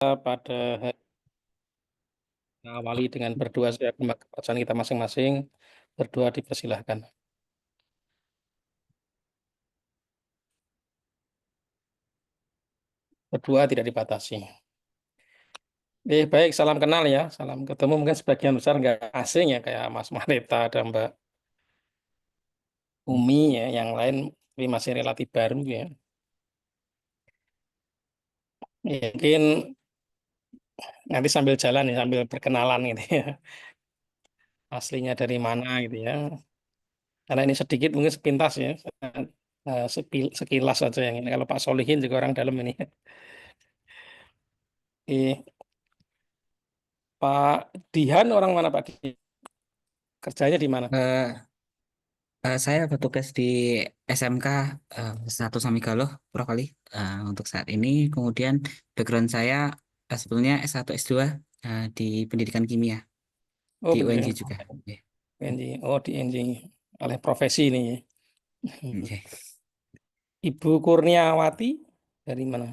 pada awali dengan berdoa setiap bacaan kita masing-masing. Berdoa dipersilahkan. Berdoa tidak dibatasi. Baik, salam kenal ya. Salam ketemu mungkin sebagian besar nggak asing ya, kayak Mas Marita dan Mbak Umi ya. Yang lain tapi masih relatif baru ya. Ya, mungkin nanti sambil jalan ya, sambil berkenalan gitu ya. Aslinya dari mana gitu ya. Karena ini sedikit mungkin sepintas ya. Sekilas saja yang ini. Kalau Pak Solihin juga orang dalam ini. Pak Dihan orang mana Pak Dihan? Kerjanya di mana? Eh, saya bertugas di SMK 1 Samigaloh, Prof. Ali, untuk saat ini. Kemudian background saya sebelumnya S1 S2 di pendidikan kimia Oh, di UNJ bener. juga. Oke. PNJ. Oh, di NJ. Oleh profesi ini. Oke. Ibu Kurniawati dari mana?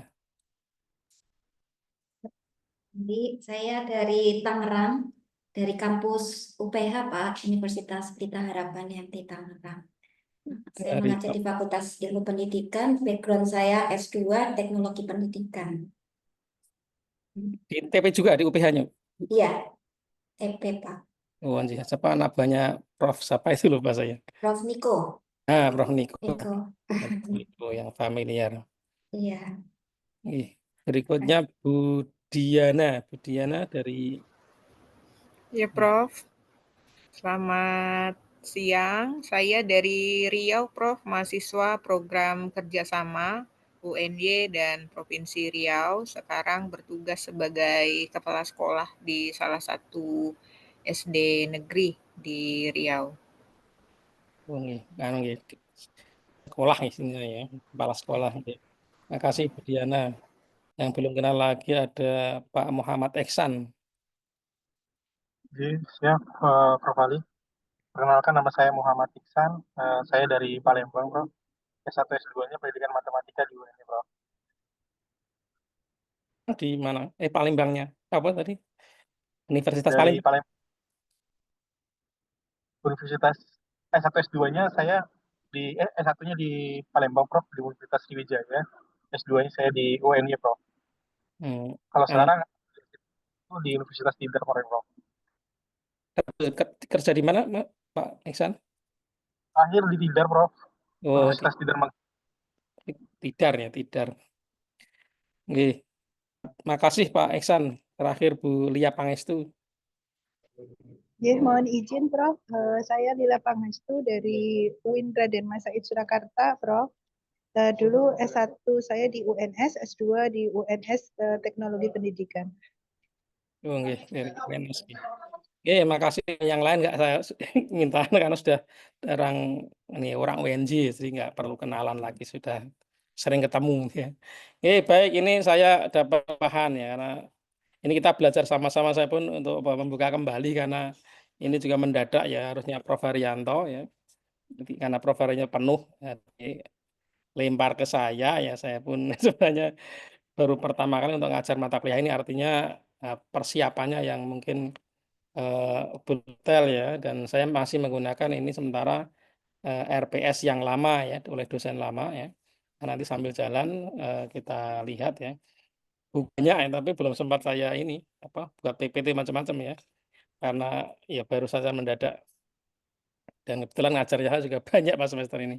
Jadi saya dari Tangerang, dari kampus UPH Pak, Universitas Pelita Harapan yang di Tangerang. Saya Dari mengajar di Fakultas Ilmu Pendidikan, background saya S2 Teknologi Pendidikan. di TP juga di UPH-nya. Iya, TP Pak. Oh, anjir. Siapa nabanya Prof. Siapa itu lupa saya. Prof. Niko. Ah, Prof. Niko. Niko. Niko yang familiar. Iya. Ih, berikutnya Bu Diana. Bu Diana dari Ya, Prof. Selamat siang. Saya dari Riau, Prof. Mahasiswa program kerjasama UNY dan Provinsi Riau. Sekarang bertugas sebagai kepala sekolah di salah satu SD negeri di Riau. oh, nggih, anu nggih, sekolah isinya ya, kepala sekolah. Nggih. Terima kasih Bu Diana. Yang belum kenal lagi ada Pak Muhammad Eksan. Jadi, siap, Prof. Ali. Perkenalkan, nama saya Muhammad Iksan. Saya dari Palembang, Prof. S1 S2-nya Pendidikan Matematika di UNY, Prof. Di mana? Palembangnya. Apa tadi? Universitas Dari Palembang. Palembang, Universitas S1 S2-nya saya S1-nya di Palembang, Prof. Di Universitas Sriwijaya. S2-nya saya di UNY, Prof. Hmm. Kalau Anu, sekarang itu di Universitas Tidar, Prof. kerja di mana, Pak Eksan? Akhir di Tidar, Prof. Oh, Universitas Tidar. Tidar ya, Tidar. Nggih. Makasih Pak Eksan. Terakhir Bu Lia Pangestu. Ya, mohon izin, Prof. Saya Lila Pangestu dari UIN Raden Masaid Surakarta, Prof. Dulu S1 saya di UNS, S2 di UNS Teknologi Pendidikan. Oh, nggih, dari UNS. Oke, makasih. Yang lain nggak saya minta karena sudah orang ini orang UNJ, jadi nggak perlu kenalan lagi, sudah sering ketemu ya. Oke, baik, ini saya dapat bahan ya, karena ini kita belajar sama-sama, saya pun untuk membuka kembali karena ini juga mendadak ya, harusnya Prof. Haryanto ya. Jadi karena Prof. Haryanto penuh, ya, jadi lempar ke saya saya pun sebenarnya baru pertama kali untuk ngajar mata kuliah ini, artinya persiapannya yang mungkin detail ya, dan saya masih menggunakan ini sementara RPS yang lama ya, oleh dosen lama ya. Nah, nanti sambil jalan kita lihat ya. Bukunya ya, tapi belum sempat saya ini buat PPT macam-macam ya. Karena ya baru saja mendadak dan kebetulan ngajarnya juga banyak Pak semester ini.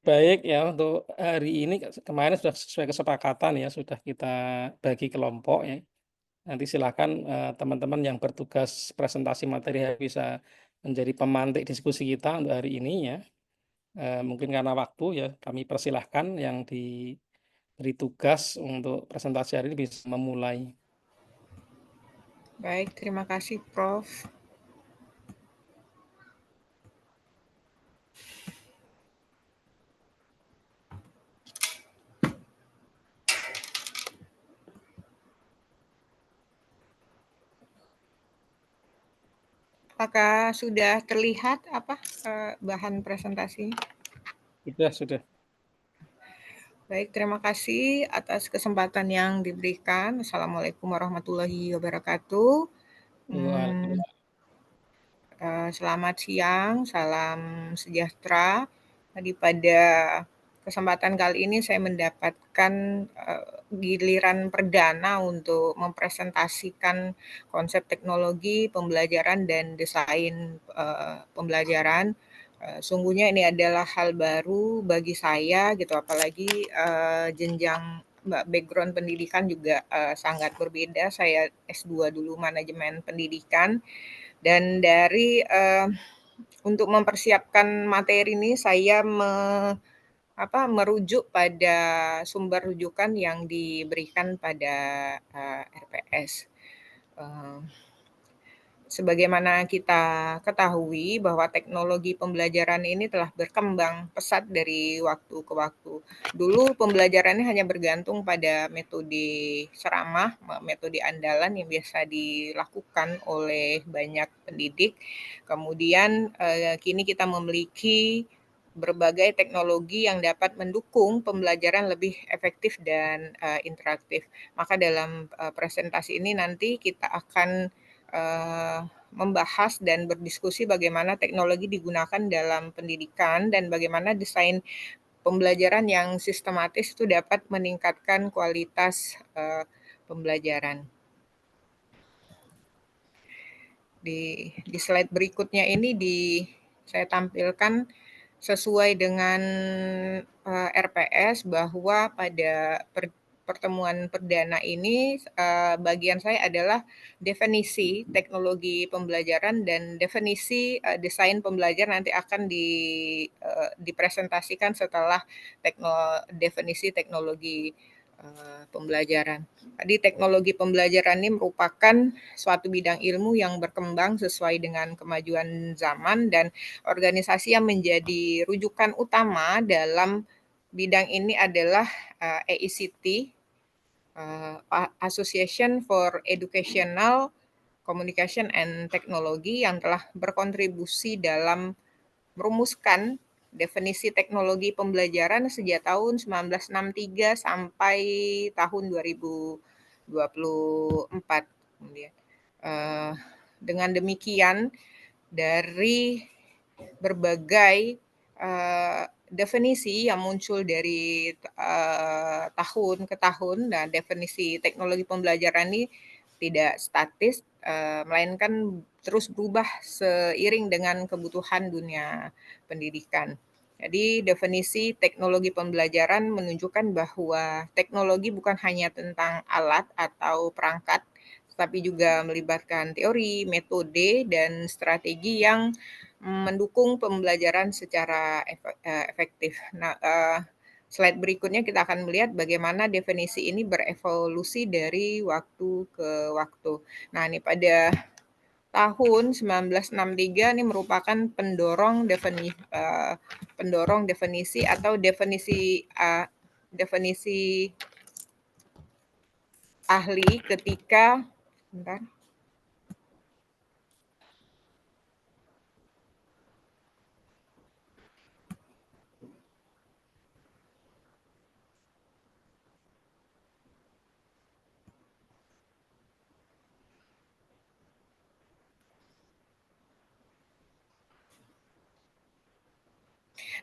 Baik ya, untuk hari ini kemarin sudah sesuai kesepakatan ya, sudah kita bagi kelompok ya. Nanti silakan teman-teman yang bertugas presentasi materi bisa menjadi pemantik diskusi kita untuk hari ini ya. Mungkin karena waktu ya, kami persilahkan yang diberi tugas untuk presentasi hari ini bisa memulai. Baik, terima kasih, Prof. Apakah sudah terlihat bahan presentasinya? Sudah. Baik, terima kasih atas kesempatan yang diberikan. Assalamualaikum warahmatullahi wabarakatuh. Waalaikumsalam. Selamat siang, salam sejahtera. Tadi pada kesempatan kali ini saya mendapatkan giliran perdana untuk mempresentasikan konsep teknologi pembelajaran dan desain pembelajaran. Sungguhnya ini adalah hal baru bagi saya gitu, apalagi jenjang background pendidikan juga sangat berbeda. Saya S2 dulu manajemen pendidikan. Dan dari untuk mempersiapkan materi ini saya merujuk pada sumber rujukan yang diberikan pada RPS. Sebagaimana kita ketahui bahwa teknologi pembelajaran ini telah berkembang pesat dari waktu ke waktu. Dulu pembelajarannya hanya bergantung pada metode ceramah, metode andalan yang biasa dilakukan oleh banyak pendidik. Kemudian kini kita memiliki berbagai teknologi yang dapat mendukung pembelajaran lebih efektif dan interaktif. Maka dalam presentasi ini nanti kita akan membahas dan berdiskusi bagaimana teknologi digunakan dalam pendidikan dan bagaimana desain pembelajaran yang sistematis itu dapat meningkatkan kualitas pembelajaran. Di slide berikutnya ini saya tampilkan sesuai dengan RPS bahwa pada pertemuan perdana ini bagian saya adalah definisi teknologi pembelajaran dan definisi desain pembelajaran nanti akan dipresentasikan setelah definisi teknologi pembelajaran. Tadi teknologi pembelajaran ini merupakan suatu bidang ilmu yang berkembang sesuai dengan kemajuan zaman dan organisasi yang menjadi rujukan utama dalam bidang ini adalah AECT, Association for Educational Communication and Technology, yang telah berkontribusi dalam merumuskan definisi teknologi pembelajaran sejak tahun 1963 sampai tahun 2024. Kemudian, dengan demikian, dari berbagai definisi yang muncul dari tahun ke tahun, nah definisi teknologi pembelajaran ini tidak statis, melainkan terus berubah seiring dengan kebutuhan dunia pendidikan. Jadi definisi teknologi pembelajaran menunjukkan bahwa teknologi bukan hanya tentang alat atau perangkat, tetapi juga melibatkan teori, metode, dan strategi yang mendukung pembelajaran secara efektif. Nah, slide berikutnya kita akan melihat bagaimana definisi ini berevolusi dari waktu ke waktu. Nah, ini pada tahun 1963 ini merupakan pendorong definisi atau definisi ahli ketika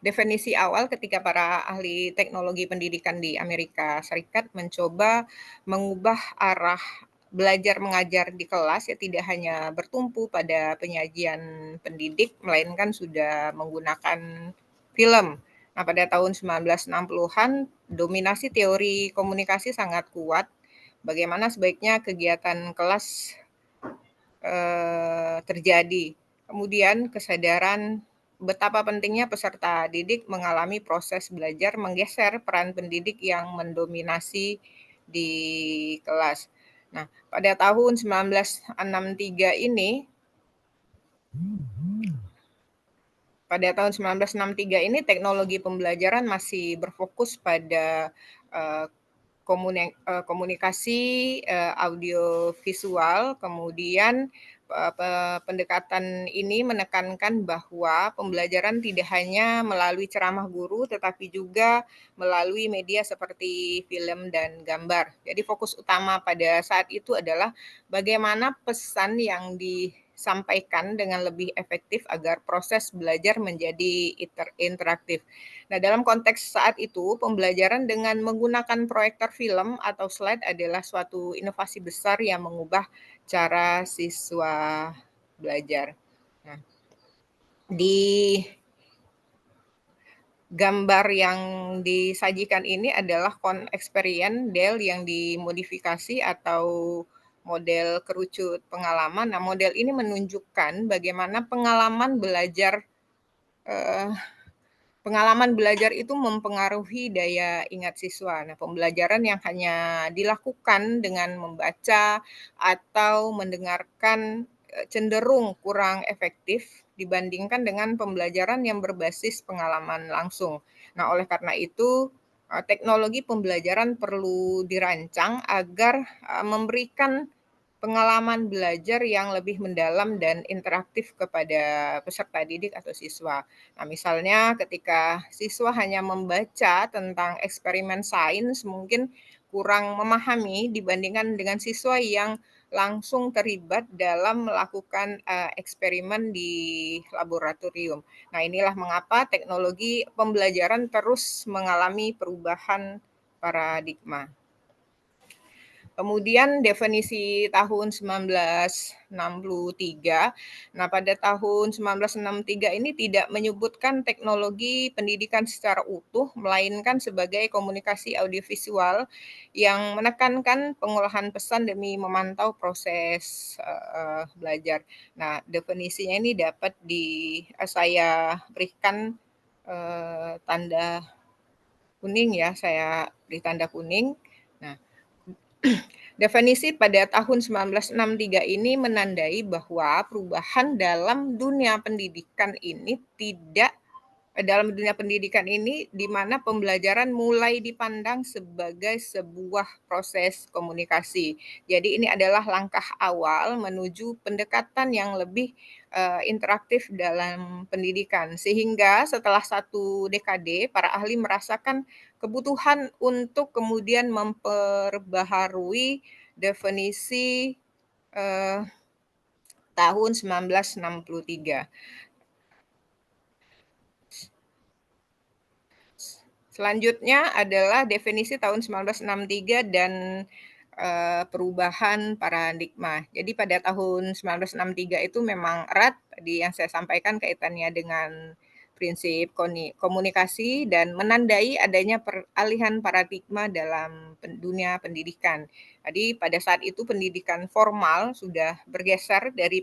definisi awal ketika para ahli teknologi pendidikan di Amerika Serikat mencoba mengubah arah belajar mengajar di kelas, ya tidak hanya bertumpu pada penyajian pendidik, melainkan sudah menggunakan film. Nah, pada tahun 1960-an, dominasi teori komunikasi sangat kuat. Bagaimana sebaiknya kegiatan kelas terjadi. Kemudian kesadaran betapa pentingnya peserta didik mengalami proses belajar menggeser peran pendidik yang mendominasi di kelas. Nah, pada tahun 1963 ini, teknologi pembelajaran masih berfokus pada komunikasi audio visual, kemudian pendekatan ini menekankan bahwa pembelajaran tidak hanya melalui ceramah guru, tetapi juga melalui media seperti film dan gambar. Jadi fokus utama pada saat itu adalah bagaimana pesan yang disampaikan dengan lebih efektif agar proses belajar menjadi interaktif. Nah, dalam konteks saat itu, pembelajaran dengan menggunakan proyektor film atau slide adalah suatu inovasi besar yang mengubah cara siswa belajar. Nah, di gambar yang disajikan ini adalah experience Dell yang dimodifikasi atau model kerucut pengalaman. Nah, model ini menunjukkan bagaimana pengalaman belajar itu mempengaruhi daya ingat siswa. Nah, pembelajaran yang hanya dilakukan dengan membaca atau mendengarkan cenderung kurang efektif dibandingkan dengan pembelajaran yang berbasis pengalaman langsung. Nah, oleh karena itu, teknologi pembelajaran perlu dirancang agar memberikan pengalaman belajar yang lebih mendalam dan interaktif kepada peserta didik atau siswa. Nah, misalnya ketika siswa hanya membaca tentang eksperimen sains, mungkin kurang memahami dibandingkan dengan siswa yang langsung terlibat dalam melakukan eksperimen di laboratorium. Nah, inilah mengapa teknologi pembelajaran terus mengalami perubahan paradigma. Kemudian definisi tahun 1963. Nah, pada tahun 1963 ini tidak menyebutkan teknologi pendidikan secara utuh, melainkan sebagai komunikasi audiovisual yang menekankan pengolahan pesan demi memantau proses belajar. Nah, definisinya ini dapat saya berikan tanda kuning ya, saya beri tanda kuning. Nah, definisi pada tahun 1963 ini menandai bahwa perubahan dalam dunia pendidikan ini di mana pembelajaran mulai dipandang sebagai sebuah proses komunikasi. Jadi ini adalah langkah awal menuju pendekatan yang lebih interaktif dalam pendidikan. Sehingga setelah 1 dekade, para ahli merasakan kebutuhan untuk kemudian memperbaharui definisi tahun 1963. Selanjutnya adalah definisi tahun 1963 dan perubahan paradigma. Jadi pada tahun 1963 itu memang erat tadi yang saya sampaikan kaitannya dengan prinsip komunikasi dan menandai adanya peralihan paradigma dalam dunia pendidikan. Jadi pada saat itu pendidikan formal sudah bergeser dari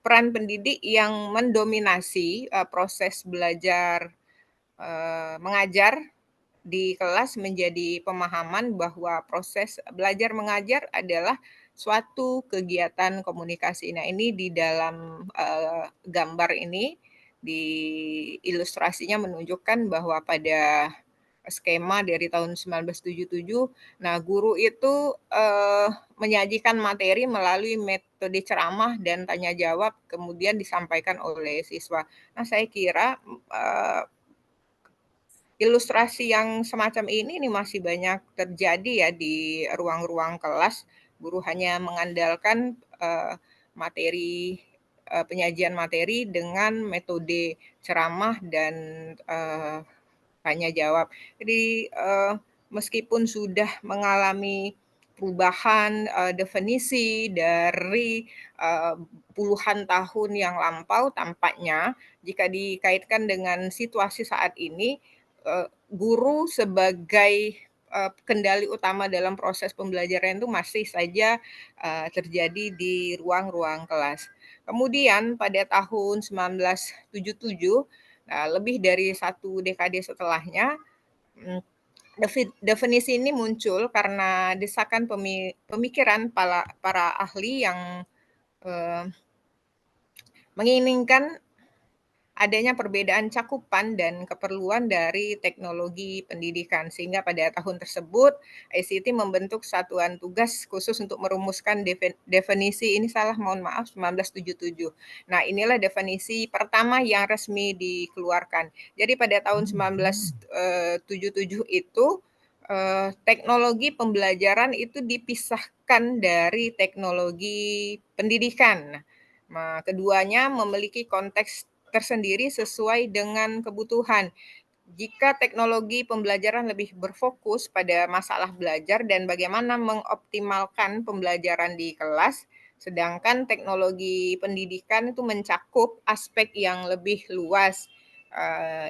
peran pendidik yang mendominasi proses belajar mengajar di kelas menjadi pemahaman bahwa proses belajar mengajar adalah suatu kegiatan komunikasi. Nah, ini di dalam gambar ini di ilustrasinya menunjukkan bahwa pada skema dari tahun 1977, nah guru itu menyajikan materi melalui metode ceramah dan tanya jawab kemudian disampaikan oleh siswa. Nah, saya kira ilustrasi yang semacam ini masih banyak terjadi ya di ruang-ruang kelas. Guru hanya mengandalkan penyajian materi dengan metode ceramah dan tanya jawab. Jadi meskipun sudah mengalami perubahan definisi dari puluhan tahun yang lampau, tampaknya jika dikaitkan dengan situasi saat ini, guru sebagai kendali utama dalam proses pembelajaran itu masih saja terjadi di ruang-ruang kelas. Kemudian pada tahun 1977, lebih dari 1 dekade setelahnya, definisi ini muncul karena desakan pemikiran para ahli yang menginginkan adanya perbedaan cakupan dan keperluan dari teknologi pendidikan, sehingga pada tahun tersebut ICT membentuk satuan tugas khusus untuk merumuskan definisi, ini salah mohon maaf, 1977. Nah, inilah definisi pertama yang resmi dikeluarkan. Jadi pada tahun 1977 itu teknologi pembelajaran itu dipisahkan dari teknologi pendidikan. Nah, keduanya memiliki konteks tersendiri sesuai dengan kebutuhan. Jika teknologi pembelajaran lebih berfokus pada masalah belajar dan bagaimana mengoptimalkan pembelajaran di kelas, sedangkan teknologi pendidikan itu mencakup aspek yang lebih luas.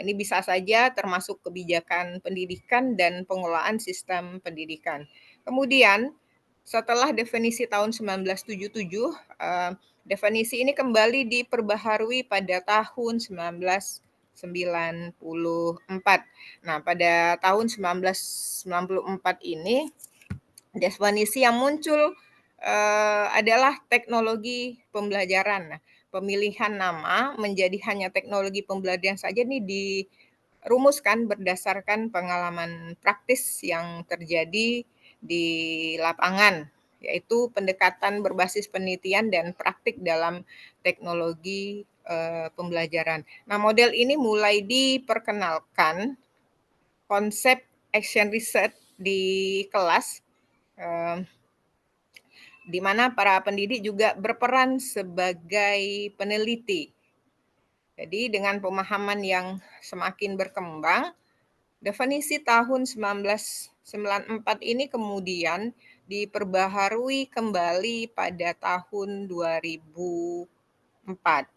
Ini bisa saja termasuk kebijakan pendidikan dan pengelolaan sistem pendidikan. Kemudian, setelah definisi tahun 1977, definisi ini kembali diperbaharui pada tahun 1994. Nah, pada tahun 1994 ini definisi yang muncul adalah teknologi pembelajaran. Nah, pemilihan nama menjadi hanya teknologi pembelajaran saja ini dirumuskan berdasarkan pengalaman praktis yang terjadi di lapangan, yaitu pendekatan berbasis penelitian dan praktik dalam teknologi pembelajaran. Nah, model ini mulai diperkenalkan konsep action research di kelas, di mana para pendidik juga berperan sebagai peneliti. Jadi dengan pemahaman yang semakin berkembang, definisi tahun 1994 ini kemudian diperbaharui kembali pada tahun 2004.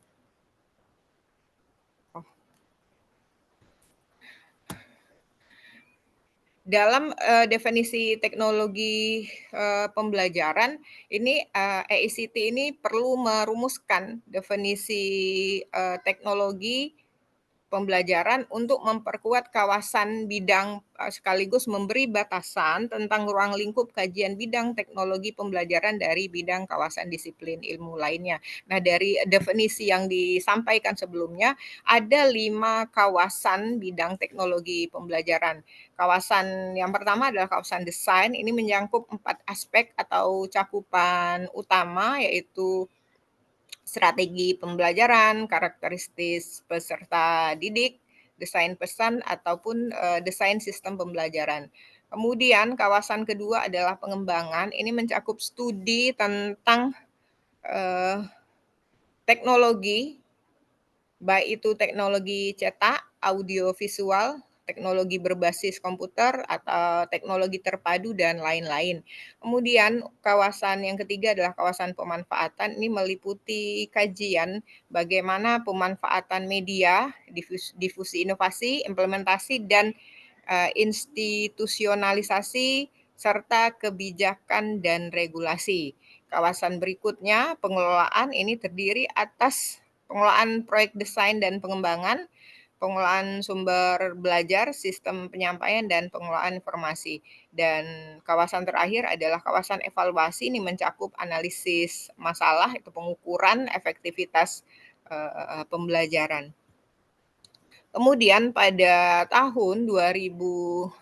Dalam definisi teknologi pembelajaran ini EICT ini perlu merumuskan definisi teknologi pembelajaran untuk memperkuat kawasan bidang sekaligus memberi batasan tentang ruang lingkup kajian bidang teknologi pembelajaran dari bidang kawasan disiplin ilmu lainnya. Nah, dari definisi yang disampaikan sebelumnya, ada 5 kawasan bidang teknologi pembelajaran. Kawasan yang pertama adalah kawasan desain, ini menyangkup 4 aspek atau cakupan utama, yaitu strategi pembelajaran, karakteristik peserta didik, desain pesan ataupun desain sistem pembelajaran. Kemudian kawasan kedua adalah pengembangan. Ini mencakup studi tentang teknologi, baik itu teknologi cetak, audio visual, teknologi berbasis komputer, atau teknologi terpadu, dan lain-lain. Kemudian kawasan yang ketiga adalah kawasan pemanfaatan. Ini meliputi kajian bagaimana pemanfaatan media, difusi inovasi, implementasi, dan institusionalisasi, serta kebijakan dan regulasi. Kawasan berikutnya, pengelolaan, ini terdiri atas pengelolaan proyek desain dan pengembangan, pengelolaan sumber belajar, sistem penyampaian, dan pengelolaan informasi. Dan kawasan terakhir adalah kawasan evaluasi, ini mencakup analisis masalah, itu pengukuran efektivitas pembelajaran. Kemudian pada tahun 2004,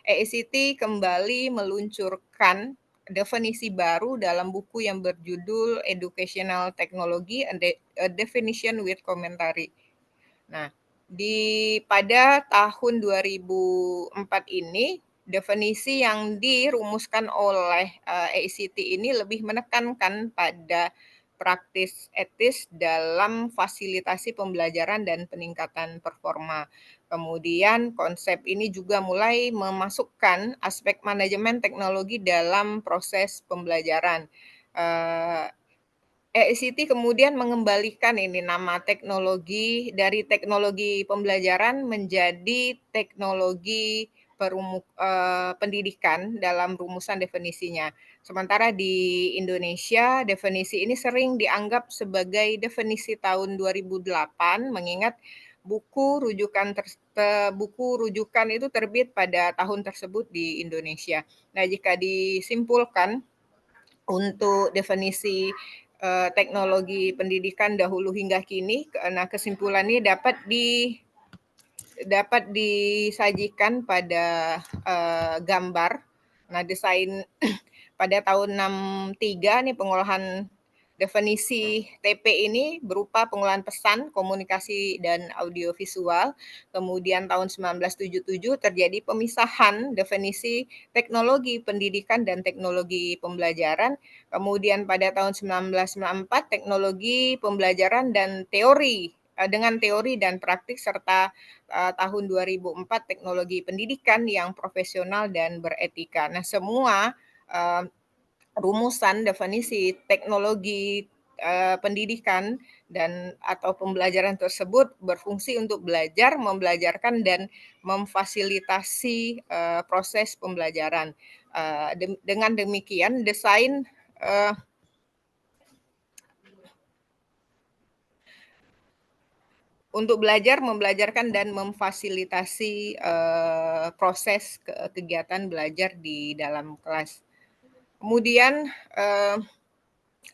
EICT kembali meluncurkan definisi baru dalam buku yang berjudul Educational Technology, A Definition with Commentary. Nah, pada tahun 2004 ini, definisi yang dirumuskan oleh EICT ini lebih menekankan pada praktis etis dalam fasilitasi pembelajaran dan peningkatan performa. Kemudian konsep ini juga mulai memasukkan aspek manajemen teknologi dalam proses pembelajaran. EICT kemudian mengembalikan ini nama teknologi dari teknologi pembelajaran menjadi teknologi pendidikan dalam rumusan definisinya. Sementara di Indonesia, definisi ini sering dianggap sebagai definisi tahun 2008, mengingat buku rujukan itu terbit pada tahun tersebut di Indonesia. Nah, jika disimpulkan untuk definisi teknologi pendidikan dahulu hingga kini. Nah, kesimpulannya dapat disajikan pada gambar. Nah, desain pada tahun 63 nih pengolahan definisi TP ini berupa pengolahan pesan, komunikasi, dan audiovisual. Kemudian tahun 1977 terjadi pemisahan definisi teknologi pendidikan dan teknologi pembelajaran. Kemudian pada tahun 1994 teknologi pembelajaran dan teori dengan teori dan praktik, serta tahun 2004 teknologi pendidikan yang profesional dan beretika. Nah, semua rumusan definisi teknologi pendidikan dan atau pembelajaran tersebut berfungsi untuk belajar, membelajarkan, dan memfasilitasi proses pembelajaran. Dengan demikian, desain untuk belajar, membelajarkan, dan memfasilitasi proses kegiatan belajar di dalam kelas. Kemudian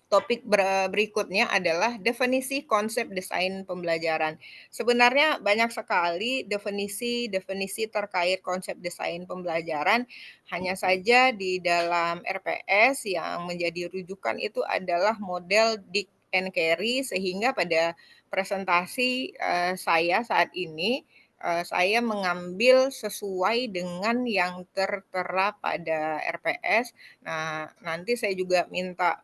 topik berikutnya adalah definisi konsep desain pembelajaran. Sebenarnya banyak sekali definisi terkait konsep desain pembelajaran. Hanya saja di dalam RPS yang menjadi rujukan itu adalah model Dick and Carey, sehingga pada presentasi saya saat ini saya mengambil sesuai dengan yang tertera pada RPS. Nah, nanti saya juga minta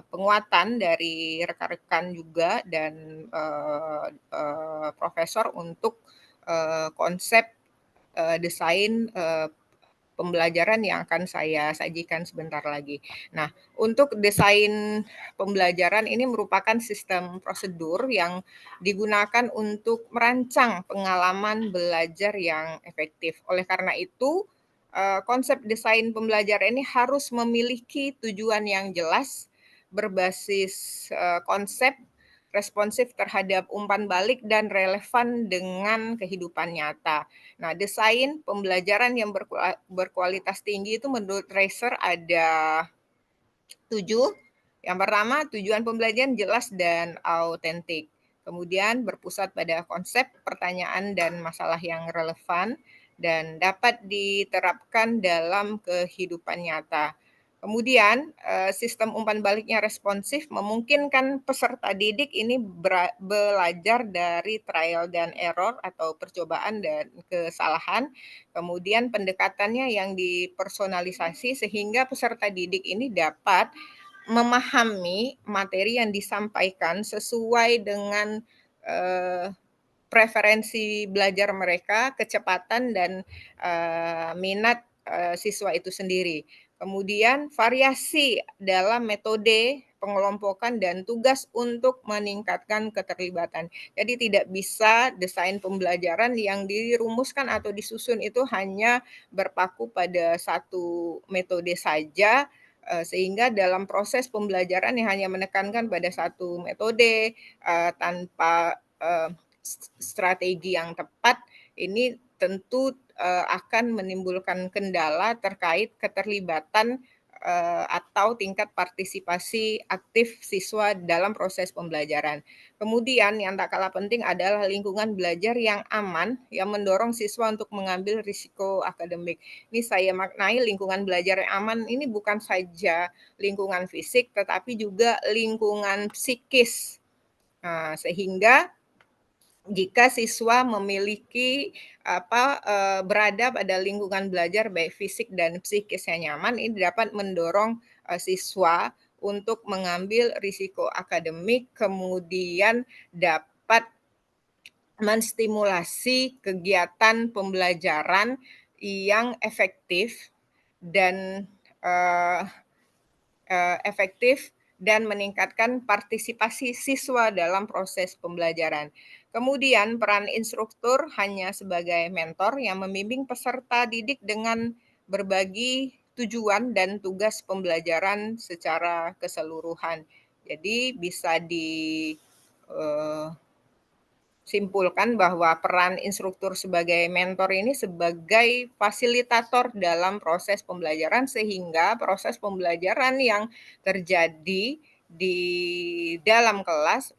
penguatan dari rekan-rekan juga dan profesor untuk konsep desain pembelajaran yang akan saya sajikan sebentar lagi. Nah, untuk desain pembelajaran ini merupakan sistem prosedur yang digunakan untuk merancang pengalaman belajar yang efektif. Oleh karena itu, konsep desain pembelajaran ini harus memiliki tujuan yang jelas, berbasis konsep, responsif terhadap umpan balik, dan relevan dengan kehidupan nyata. Nah, desain pembelajaran yang berkualitas tinggi itu menurut Tracer ada 7. Yang pertama, tujuan pembelajaran jelas dan autentik. Kemudian berpusat pada konsep, pertanyaan, dan masalah yang relevan dan dapat diterapkan dalam kehidupan nyata. Kemudian sistem umpan baliknya responsif, memungkinkan peserta didik ini belajar dari trial dan error atau percobaan dan kesalahan. Kemudian pendekatannya yang dipersonalisasi sehingga peserta didik ini dapat memahami materi yang disampaikan sesuai dengan preferensi belajar mereka, kecepatan, dan minat siswa itu sendiri. Kemudian variasi dalam metode pengelompokan dan tugas untuk meningkatkan keterlibatan. Jadi tidak bisa desain pembelajaran yang dirumuskan atau disusun itu hanya berpaku pada satu metode saja, sehingga dalam proses pembelajaran yang hanya menekankan pada satu metode tanpa strategi yang tepat, ini tentu akan menimbulkan kendala terkait keterlibatan atau tingkat partisipasi aktif siswa dalam proses pembelajaran. Kemudian yang tak kalah penting adalah lingkungan belajar yang aman yang mendorong siswa untuk mengambil risiko akademik. Ini saya maknai lingkungan belajar yang aman ini bukan saja lingkungan fisik tetapi juga lingkungan psikis. Nah, sehingga jika siswa memiliki berada pada lingkungan belajar baik fisik dan psikis yang nyaman, ini dapat mendorong siswa untuk mengambil risiko akademik, kemudian dapat menstimulasi kegiatan pembelajaran yang efektif dan meningkatkan partisipasi siswa dalam proses pembelajaran. Kemudian peran instruktur hanya sebagai mentor yang membimbing peserta didik dengan berbagi tujuan dan tugas pembelajaran secara keseluruhan. Jadi bisa simpulkan bahwa peran instruktur sebagai mentor ini sebagai fasilitator dalam proses pembelajaran, sehingga proses pembelajaran yang terjadi di dalam kelas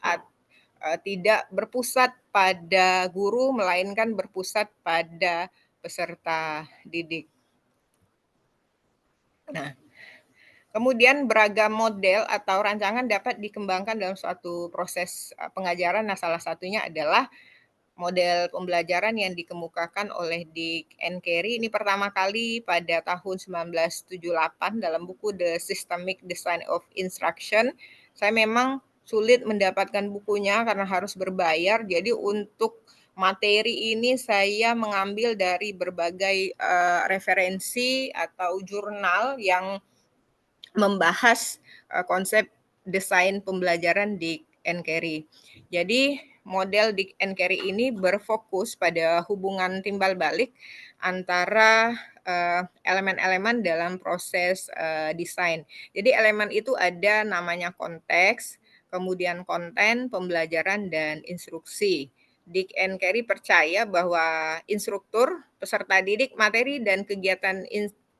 tidak berpusat pada guru, melainkan berpusat pada peserta didik. Nah, kemudian beragam model atau rancangan dapat dikembangkan dalam suatu proses pengajaran. Nah, salah satunya adalah model pembelajaran yang dikemukakan oleh Dick and Carey. Ini pertama kali pada tahun 1978 dalam buku The Systemic Design of Instruction. Saya memang sulit mendapatkan bukunya karena harus berbayar. Jadi untuk materi ini saya mengambil dari berbagai referensi atau jurnal yang membahas konsep desain pembelajaran Dick and Carey. Jadi model Dick and Carey ini berfokus pada hubungan timbal balik antara elemen-elemen dalam proses desain. Jadi elemen itu ada namanya konteks, kemudian konten, pembelajaran, dan instruksi. Dick and Carey percaya bahwa instruktur, peserta didik, materi, dan kegiatan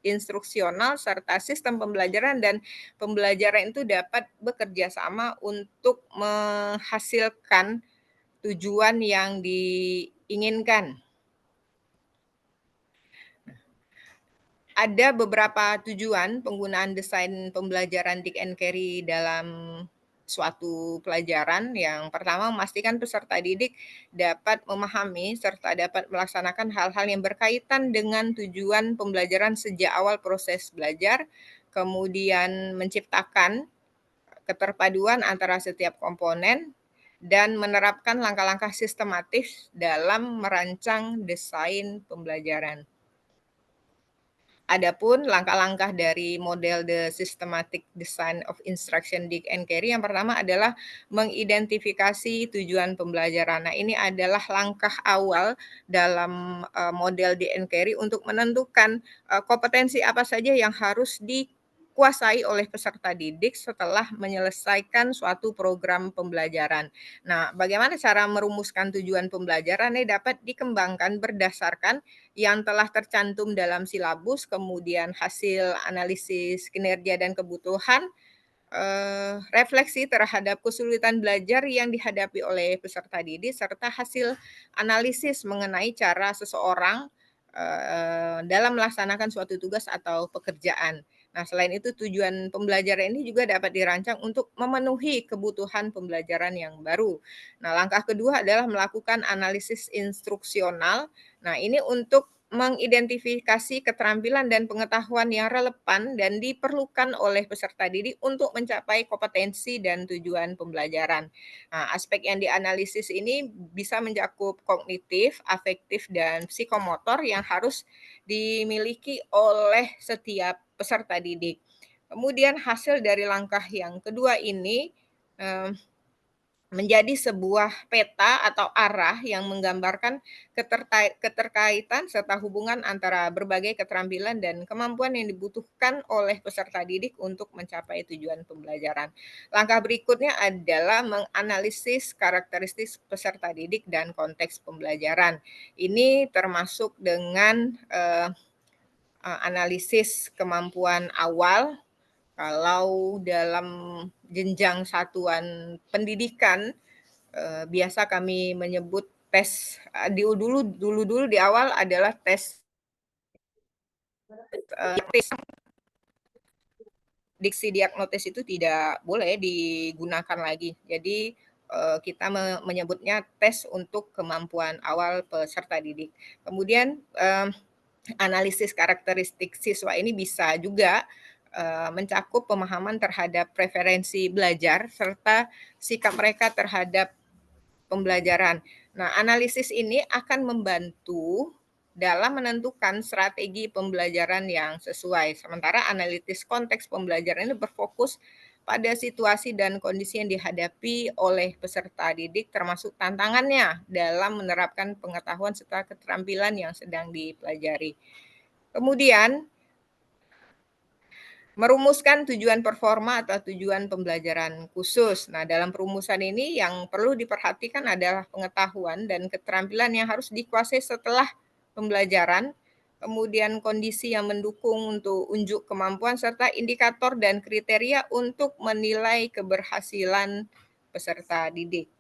instruksional serta sistem pembelajaran dan pembelajaran itu dapat bekerja sama untuk menghasilkan tujuan yang diinginkan. Ada beberapa tujuan penggunaan desain pembelajaran Dick and Carey dalam suatu pelajaran. Yang pertama, memastikan peserta didik dapat memahami serta dapat melaksanakan hal-hal yang berkaitan dengan tujuan pembelajaran sejak awal proses belajar, kemudian menciptakan keterpaduan antara setiap komponen, dan menerapkan langkah-langkah sistematis dalam merancang desain pembelajaran. Adapun langkah-langkah dari model The Systematic Design of Instruction Dick and Carey, yang pertama adalah mengidentifikasi tujuan pembelajaran. Nah, ini adalah langkah awal dalam model Dick and Carey untuk menentukan kompetensi apa saja yang harus dikuasai oleh peserta didik setelah menyelesaikan suatu program pembelajaran. Nah, bagaimana cara merumuskan tujuan pembelajaran ini dapat dikembangkan berdasarkan yang telah tercantum dalam silabus, kemudian hasil analisis kinerja dan kebutuhan, refleksi terhadap kesulitan belajar yang dihadapi oleh peserta didik, serta hasil analisis mengenai cara seseorang dalam melaksanakan suatu tugas atau pekerjaan. Nah, selain itu tujuan pembelajaran ini juga dapat dirancang untuk memenuhi kebutuhan pembelajaran yang baru. Nah, langkah kedua adalah melakukan analisis instruksional. Nah, ini untuk mengidentifikasi keterampilan dan pengetahuan yang relevan dan diperlukan oleh peserta didik untuk mencapai kompetensi dan tujuan pembelajaran. Nah, aspek yang dianalisis ini bisa mencakup kognitif, afektif, dan psikomotor yang harus dimiliki oleh setiap peserta didik. Kemudian hasil dari langkah yang kedua ini menjadi sebuah peta atau arah yang menggambarkan keterkaitan serta hubungan antara berbagai keterampilan dan kemampuan yang dibutuhkan oleh peserta didik untuk mencapai tujuan pembelajaran. Langkah berikutnya adalah menganalisis karakteristik peserta didik dan konteks pembelajaran. Ini termasuk dengan analisis kemampuan awal. Kalau dalam jenjang satuan pendidikan, biasa kami menyebut tes dulu di awal adalah tes diksi diagnotis itu tidak boleh digunakan lagi. Jadi kita menyebutnya tes untuk kemampuan awal peserta didik. Kemudian analisis karakteristik siswa ini bisa juga mencakup pemahaman terhadap preferensi belajar serta sikap mereka terhadap pembelajaran. Nah, analisis ini akan membantu dalam menentukan strategi pembelajaran yang sesuai. Sementara analisis konteks pembelajaran ini berfokus pada situasi dan kondisi yang dihadapi oleh peserta didik, termasuk tantangannya dalam menerapkan pengetahuan serta keterampilan yang sedang dipelajari. Kemudian, merumuskan tujuan performa atau tujuan pembelajaran khusus. Nah, dalam perumusan ini yang perlu diperhatikan adalah pengetahuan dan keterampilan yang harus dikuasai setelah pembelajaran, kemudian kondisi yang mendukung untuk unjuk kemampuan, serta indikator dan kriteria untuk menilai keberhasilan peserta didik.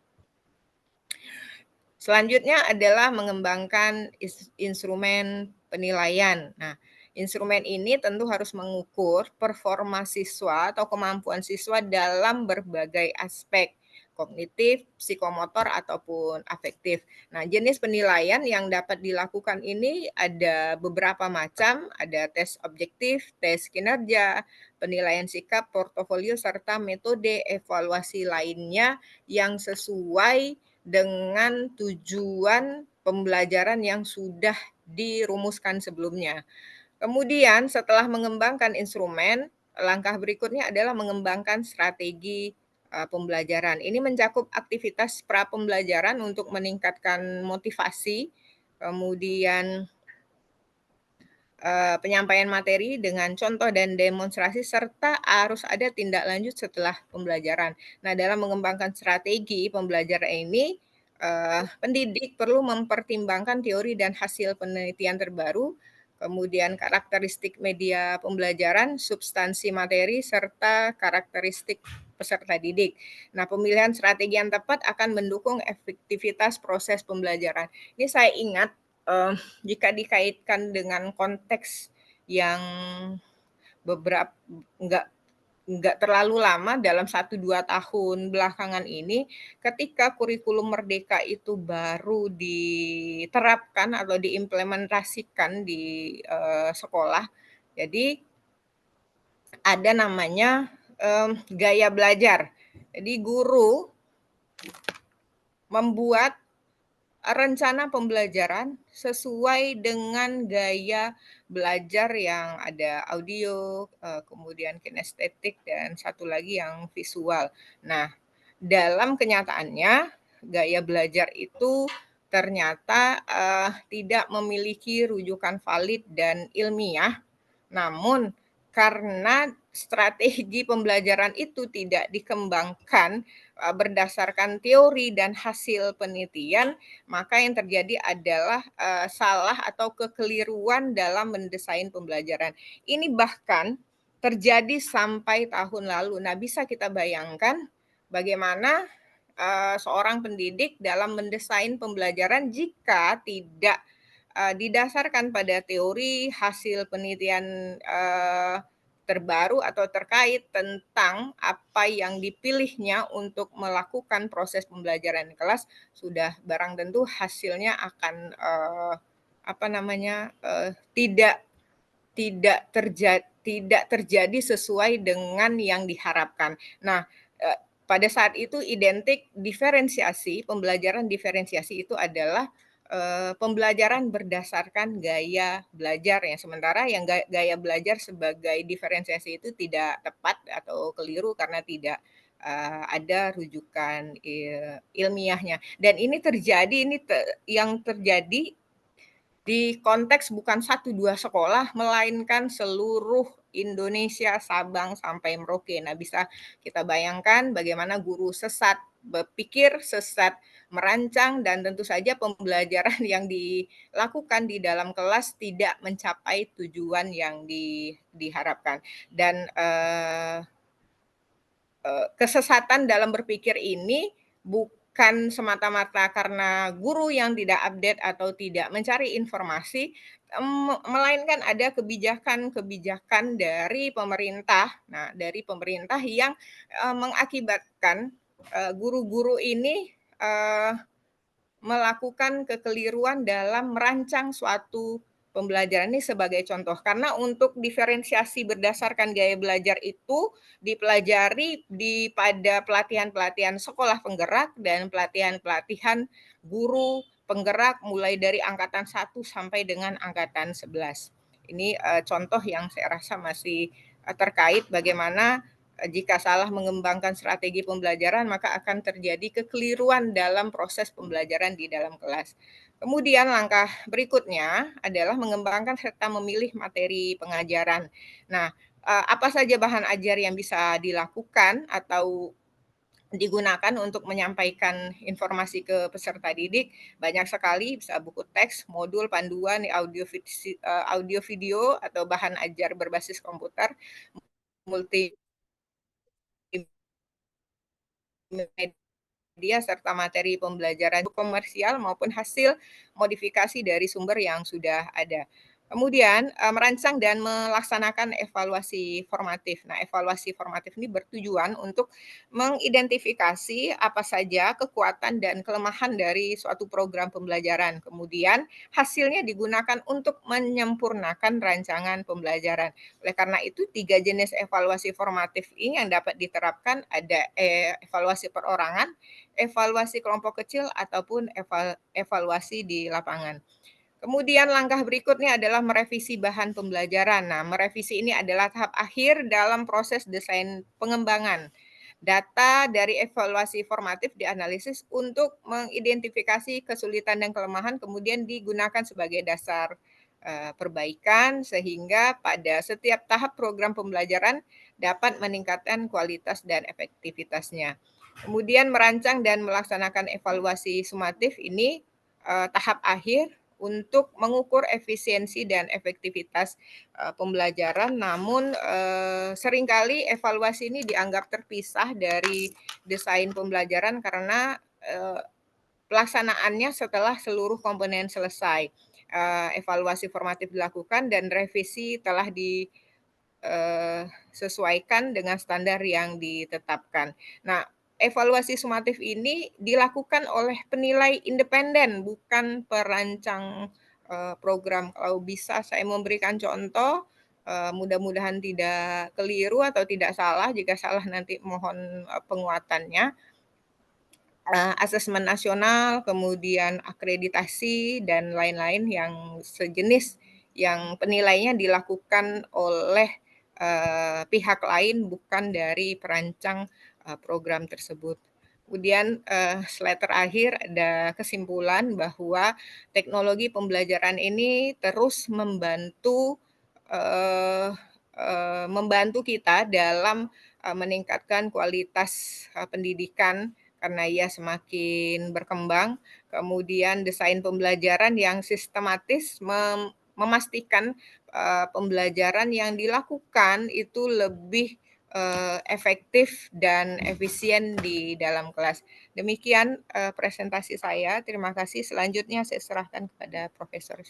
Selanjutnya adalah mengembangkan instrumen penilaian. Nah, instrumen ini tentu harus mengukur performa siswa atau kemampuan siswa dalam berbagai aspek, kognitif, psikomotor, ataupun afektif. Nah, jenis penilaian yang dapat dilakukan ini ada beberapa macam, ada tes objektif, tes kinerja, penilaian sikap, portofolio, serta metode evaluasi lainnya yang sesuai dengan tujuan pembelajaran yang sudah dirumuskan sebelumnya. Kemudian setelah mengembangkan instrumen, langkah berikutnya adalah mengembangkan strategi pembelajaran. Ini mencakup aktivitas pra pembelajaran untuk meningkatkan motivasi, kemudian penyampaian materi dengan contoh dan demonstrasi, serta harus ada tindak lanjut setelah pembelajaran. Nah, dalam mengembangkan strategi pembelajaran ini, pendidik perlu mempertimbangkan teori dan hasil penelitian terbaru, kemudian karakteristik media pembelajaran, substansi materi, serta karakteristik peserta didik. Nah, pemilihan strategi yang tepat akan mendukung efektivitas proses pembelajaran. Ini saya ingat jika dikaitkan dengan konteks yang beberapa nggak terlalu lama, dalam 1-2 tahun belakangan ini, ketika kurikulum Merdeka itu baru diterapkan atau diimplementasikan di sekolah, jadi ada namanya gaya belajar. Jadi guru membuat rencana pembelajaran sesuai dengan gaya belajar yang ada audio, kemudian kinestetik, dan satu lagi yang visual. Nah, dalam kenyataannya gaya belajar itu ternyata tidak memiliki rujukan valid dan ilmiah, namun karena strategi pembelajaran itu tidak dikembangkan berdasarkan teori dan hasil penelitian, maka yang terjadi adalah salah atau kekeliruan dalam mendesain pembelajaran. Ini bahkan terjadi sampai tahun lalu. Nah, bisa kita bayangkan bagaimana seorang pendidik dalam mendesain pembelajaran jika tidak didasarkan pada teori, hasil penelitian terbaru atau terkait tentang apa yang dipilihnya untuk melakukan proses pembelajaran di kelas, sudah barang tentu hasilnya akan tidak terjadi sesuai dengan yang diharapkan. Nah, pada saat itu identik diferensiasi, pembelajaran diferensiasi itu adalah pembelajaran berdasarkan gaya belajar, ya, sementara yang gaya belajar sebagai diferensiasi itu tidak tepat atau keliru karena tidak ada rujukan ilmiahnya. Dan ini yang terjadi di konteks bukan 1-2 sekolah, melainkan seluruh Indonesia, Sabang sampai Merauke. Nah, bisa kita bayangkan bagaimana guru sesat berpikir, sesat merancang, dan tentu saja pembelajaran yang dilakukan di dalam kelas tidak mencapai tujuan yang diharapkan. Dan kesesatan dalam berpikir ini bukan semata-mata karena guru yang tidak update atau tidak mencari informasi, melainkan ada kebijakan-kebijakan dari pemerintah. Nah, dari pemerintah yang mengakibatkan guru-guru ini melakukan kekeliruan dalam merancang suatu pembelajaran. Ini sebagai contoh, karena untuk diferensiasi berdasarkan gaya belajar itu dipelajari pada pelatihan-pelatihan sekolah penggerak dan pelatihan-pelatihan guru penggerak mulai dari angkatan 1 sampai dengan angkatan 11. Ini contoh yang saya rasa masih terkait bagaimana jika salah mengembangkan strategi pembelajaran, maka akan terjadi kekeliruan dalam proses pembelajaran di dalam kelas. Kemudian langkah berikutnya adalah mengembangkan serta memilih materi pengajaran. Nah, apa saja bahan ajar yang bisa dilakukan atau digunakan untuk menyampaikan informasi ke peserta didik. Banyak sekali, bisa buku teks, modul, panduan, audio video, atau bahan ajar berbasis komputer, multimedia, serta materi pembelajaran komersial maupun hasil modifikasi dari sumber yang sudah ada. Kemudian merancang dan melaksanakan evaluasi formatif. Nah, evaluasi formatif ini bertujuan untuk mengidentifikasi apa saja kekuatan dan kelemahan dari suatu program pembelajaran. Kemudian hasilnya digunakan untuk menyempurnakan rancangan pembelajaran. Oleh karena itu, 3 jenis evaluasi formatif ini yang dapat diterapkan ada evaluasi perorangan, evaluasi kelompok kecil, ataupun evaluasi di lapangan. Kemudian langkah berikutnya adalah merevisi bahan pembelajaran. Nah, merevisi ini adalah tahap akhir dalam proses desain pengembangan. Data dari evaluasi formatif dianalisis untuk mengidentifikasi kesulitan dan kelemahan, kemudian digunakan sebagai dasar perbaikan sehingga pada setiap tahap program pembelajaran dapat meningkatkan kualitas dan efektivitasnya. Kemudian merancang dan melaksanakan evaluasi sumatif ini tahap akhir untuk mengukur efisiensi dan efektivitas pembelajaran, namun seringkali evaluasi ini dianggap terpisah dari desain pembelajaran karena pelaksanaannya setelah seluruh komponen selesai. Evaluasi formatif dilakukan dan revisi telah disesuaikan dengan standar yang ditetapkan. Nah, evaluasi sumatif ini dilakukan oleh penilai independen, bukan perancang program. Kalau bisa saya memberikan contoh, mudah-mudahan tidak keliru atau tidak salah. Jika salah nanti mohon penguatannya. Asesmen nasional, kemudian akreditasi, dan lain-lain yang sejenis yang penilaiannya dilakukan oleh pihak lain, bukan dari perancang program tersebut. Kemudian slide terakhir ada kesimpulan bahwa teknologi pembelajaran ini terus membantu kita dalam meningkatkan kualitas pendidikan karena ia semakin berkembang. Kemudian desain pembelajaran yang sistematis memastikan pembelajaran yang dilakukan itu lebih efektif dan efisien di dalam kelas. Demikian presentasi saya. Terima kasih. Selanjutnya saya serahkan kepada Profesor.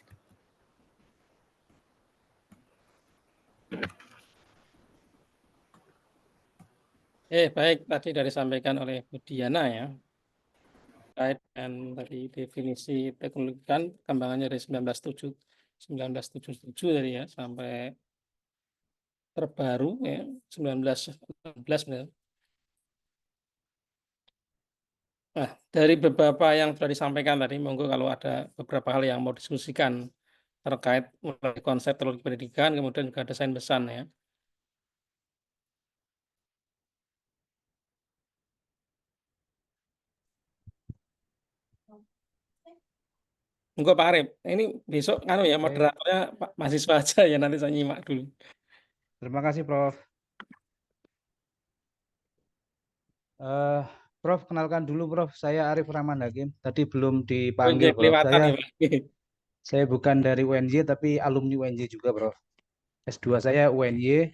Baik, tadi dari disampaikan oleh Bu Diana ya, terkait dengan tadi definisi teknologi kan perkembangannya dari 1977 tadi ya, sampai terbaru ya, 1916 benar. Nah, dari beberapa yang sudah disampaikan tadi, monggo kalau ada beberapa hal yang mau diskusikan terkait mulai konsep teknologi pendidikan, kemudian juga desain pesan ya. Monggo Pak Arif, ini besok ya moderatornya Pak mahasiswa aja ya, nanti saya nyimak dulu. Terima kasih, Prof. Prof, kenalkan dulu, Prof. Saya Arif Rahman Hakim. Tadi belum dipanggil, Prof. Kelewatan ya, Pak. Saya bukan dari UNJ, tapi alumni UNJ juga, Prof. S2 saya UNY,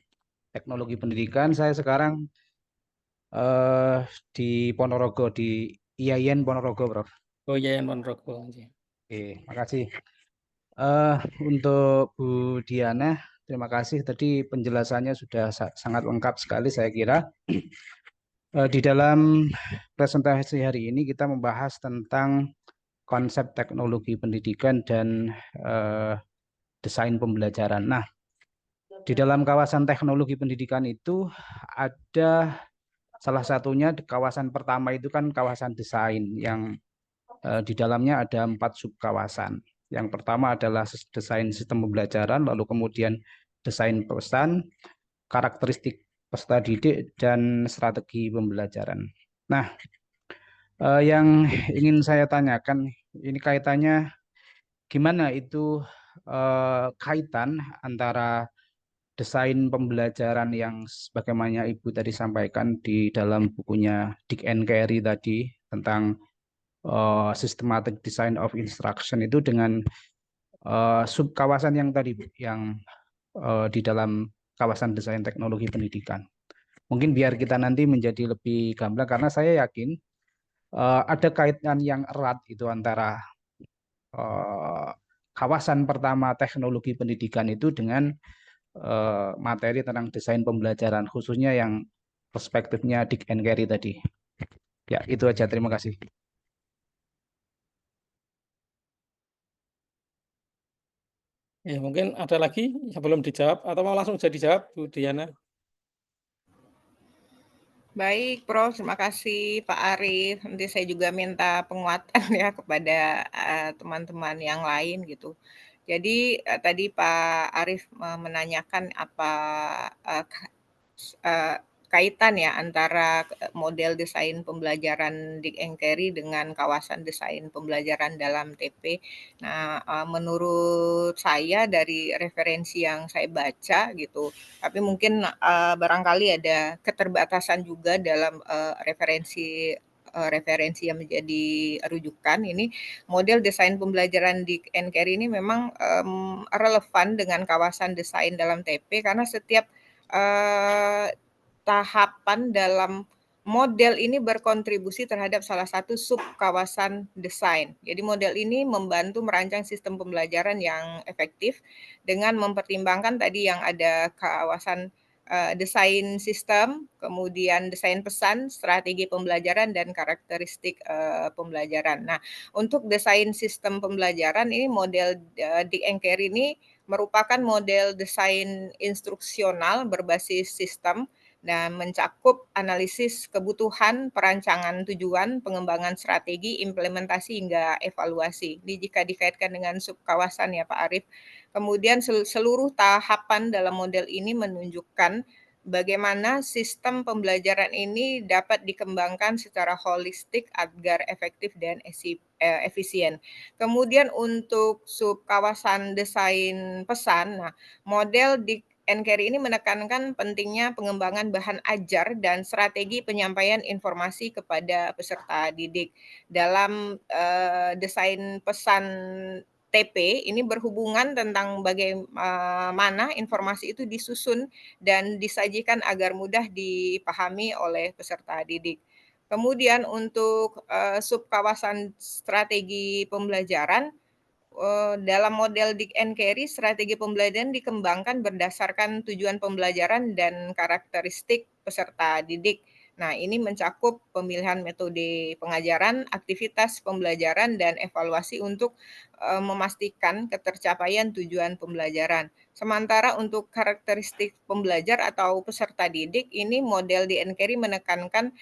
Teknologi Pendidikan. Saya sekarang di Ponorogo, di IAIN Ponorogo, Prof. Oh iya, yang Ponorogo. Oke, makasih. Untuk Bu Diana, terima kasih. Tadi penjelasannya sudah sangat lengkap sekali, saya kira. Di dalam presentasi hari ini kita membahas tentang konsep teknologi pendidikan dan desain pembelajaran. Nah, di dalam kawasan teknologi pendidikan itu ada salah satunya kawasan pertama itu kan kawasan desain yang di dalamnya ada 4 subkawasan. Yang pertama adalah desain sistem pembelajaran, lalu kemudian desain pesan, karakteristik peserta didik, dan strategi pembelajaran. Nah, yang ingin saya tanyakan, ini kaitannya gimana itu kaitan antara desain pembelajaran yang sebagaimana Ibu tadi sampaikan di dalam bukunya Dick and Carey tadi tentang systematic design of instruction itu dengan sub kawasan yang tadi Bu, yang di dalam kawasan desain teknologi pendidikan. Mungkin biar kita nanti menjadi lebih gamblang karena saya yakin ada kaitan yang erat itu antara kawasan pertama teknologi pendidikan itu dengan materi tentang desain pembelajaran khususnya yang perspektifnya Dick and Carey tadi. Ya, itu aja. Terima kasih. Ya, mungkin ada lagi yang belum dijawab atau mau langsung jadi jawab, Bu Diana? Baik, Prof. Terima kasih Pak Arief. Nanti saya juga minta penguatan ya kepada teman-teman yang lain gitu. Jadi tadi Pak Arief menanyakan apa kaitan ya antara model desain pembelajaran Dick and Carey dengan kawasan desain pembelajaran dalam TP. Nah, menurut saya dari referensi yang saya baca gitu, tapi mungkin barangkali ada keterbatasan juga dalam referensi yang menjadi rujukan ini model desain pembelajaran Dick and Carey ini memang relevan dengan kawasan desain dalam TP karena setiap tahapan dalam model ini berkontribusi terhadap salah satu sub kawasan desain. Jadi model ini membantu merancang sistem pembelajaran yang efektif dengan mempertimbangkan tadi yang ada kawasan desain sistem, kemudian desain pesan, strategi pembelajaran, dan karakteristik pembelajaran. Nah, untuk desain sistem pembelajaran ini model Dick and Carey ini merupakan model desain instruksional berbasis sistem dan mencakup analisis kebutuhan, perancangan tujuan, pengembangan strategi, implementasi hingga evaluasi. Ini jika dikaitkan dengan subkawasan ya Pak Arief. Kemudian seluruh tahapan dalam model ini menunjukkan bagaimana sistem pembelajaran ini dapat dikembangkan secara holistik agar efektif dan efisien. Kemudian untuk subkawasan desain pesan, nah model di and Carey ini menekankan pentingnya pengembangan bahan ajar dan strategi penyampaian informasi kepada peserta didik. Dalam desain pesan TP ini berhubungan tentang bagaimana informasi itu disusun dan disajikan agar mudah dipahami oleh peserta didik. Kemudian untuk subkawasan strategi pembelajaran, dalam model Dick and Carey, strategi pembelajaran dikembangkan berdasarkan tujuan pembelajaran dan karakteristik peserta didik. Nah, ini mencakup pemilihan metode pengajaran, aktivitas pembelajaran, dan evaluasi untuk memastikan ketercapaian tujuan pembelajaran. Sementara untuk karakteristik pembelajar atau peserta didik, ini model Dick and Carey menekankan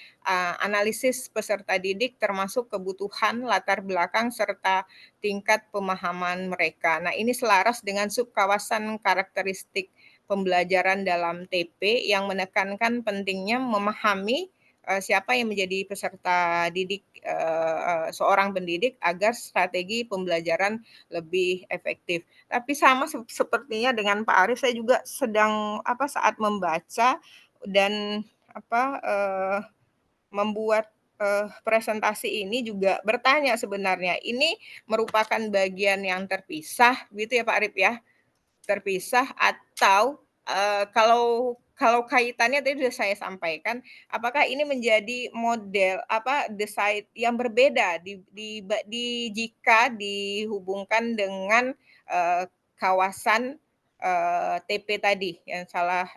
analisis peserta didik termasuk kebutuhan, latar belakang, serta tingkat pemahaman mereka. Nah, ini selaras dengan subkawasan karakteristik pembelajaran dalam TP yang menekankan pentingnya memahami siapa yang menjadi peserta didik seorang pendidik agar strategi pembelajaran lebih efektif. Tapi sama sepertinya dengan Pak Arief, saya juga sedang saat membaca dan membuat presentasi ini juga bertanya sebenarnya, ini merupakan bagian yang terpisah gitu ya Pak Arief ya? Terpisah atau kalau kaitannya tadi sudah saya sampaikan, apakah ini menjadi model desain yang berbeda jika dihubungkan dengan kawasan TP tadi yang salah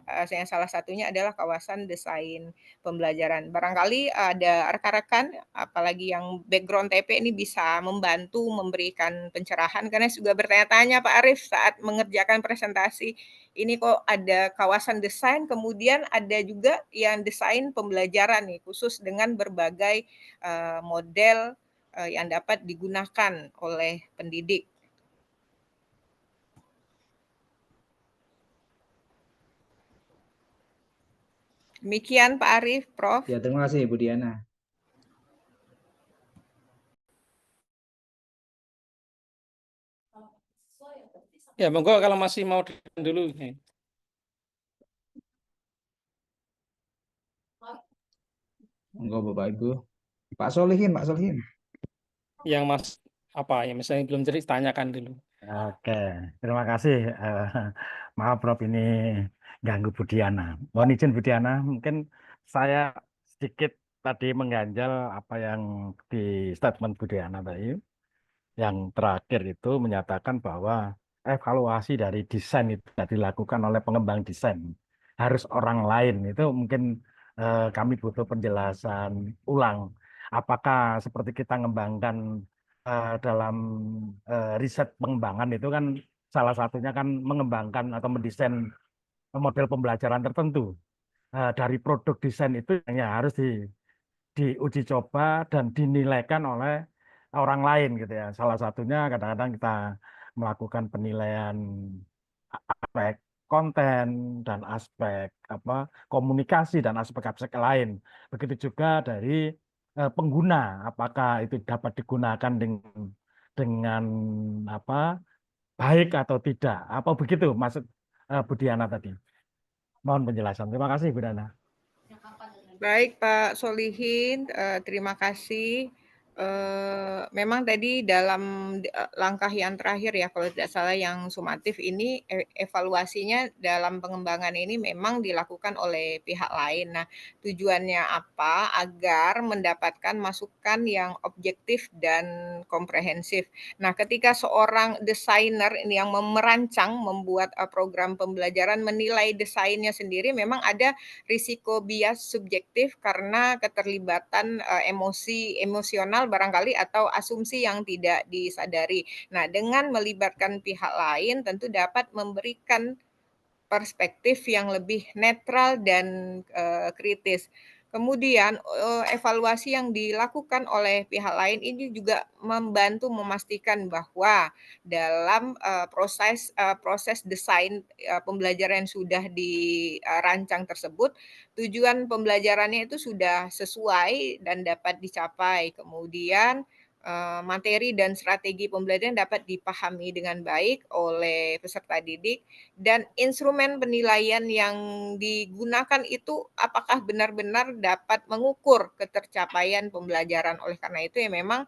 satunya adalah kawasan desain pembelajaran. Barangkali ada rekan-rekan apalagi yang background TP ini bisa membantu memberikan pencerahan karena juga bertanya-tanya Pak Arief saat mengerjakan presentasi. Ini kok ada kawasan desain, kemudian ada juga yang desain pembelajaran nih khusus dengan berbagai model yang dapat digunakan oleh pendidik. Demikian Pak Arief, Prof. Ya, terima kasih Bu Diana. Ya, monggo kalau masih mau dulu. Monggo Bapak Ibu. Pak Solihin, Pak Solihin. Yang Mas apa ya misalnya belum cerita tanyakan dulu. Oke, terima kasih. Maaf Prof ini ganggu Budiana. Mohon izin Budiana, mungkin saya sedikit tadi mengganjal apa yang di statement Budiana tadi. Yang terakhir itu menyatakan bahwa evaluasi dari desain itu tidak dilakukan oleh pengembang desain, harus orang lain. Itu mungkin kami butuh penjelasan ulang. Apakah seperti kita mengembangkan dalam riset pengembangan itu kan salah satunya kan mengembangkan atau mendesain model pembelajaran tertentu. Dari produk desain itu hanya harus diuji coba dan dinilaikan oleh orang lain gitu ya. Salah satunya kadang-kadang kita melakukan penilaian aspek konten dan aspek apa komunikasi dan aspek-aspek lain. Begitu juga dari pengguna, apakah itu dapat digunakan dengan apa baik atau tidak. Apa begitu maksud Budiana tadi? Mohon penjelasan. Terima kasih Bu Dana. Baik Pak Solihin, terima kasih. Memang tadi dalam langkah yang terakhir ya, kalau tidak salah yang sumatif ini evaluasinya dalam pengembangan ini memang dilakukan oleh pihak lain. Nah, tujuannya apa? Agar mendapatkan masukan yang objektif dan komprehensif. Nah, ketika seorang desainer ini yang merancang, membuat program pembelajaran, menilai desainnya sendiri, memang ada risiko bias subjektif karena keterlibatan emosional barangkali atau asumsi yang tidak disadari. Nah, dengan melibatkan pihak lain tentu dapat memberikan perspektif yang lebih netral dan kritis. Kemudian evaluasi yang dilakukan oleh pihak lain ini juga membantu memastikan bahwa dalam proses desain pembelajaran yang sudah dirancang tersebut, tujuan pembelajarannya itu sudah sesuai dan dapat dicapai. Kemudian materi dan strategi pembelajaran dapat dipahami dengan baik oleh peserta didik dan instrumen penilaian yang digunakan itu apakah benar-benar dapat mengukur ketercapaian pembelajaran. Oleh karena itu ya memang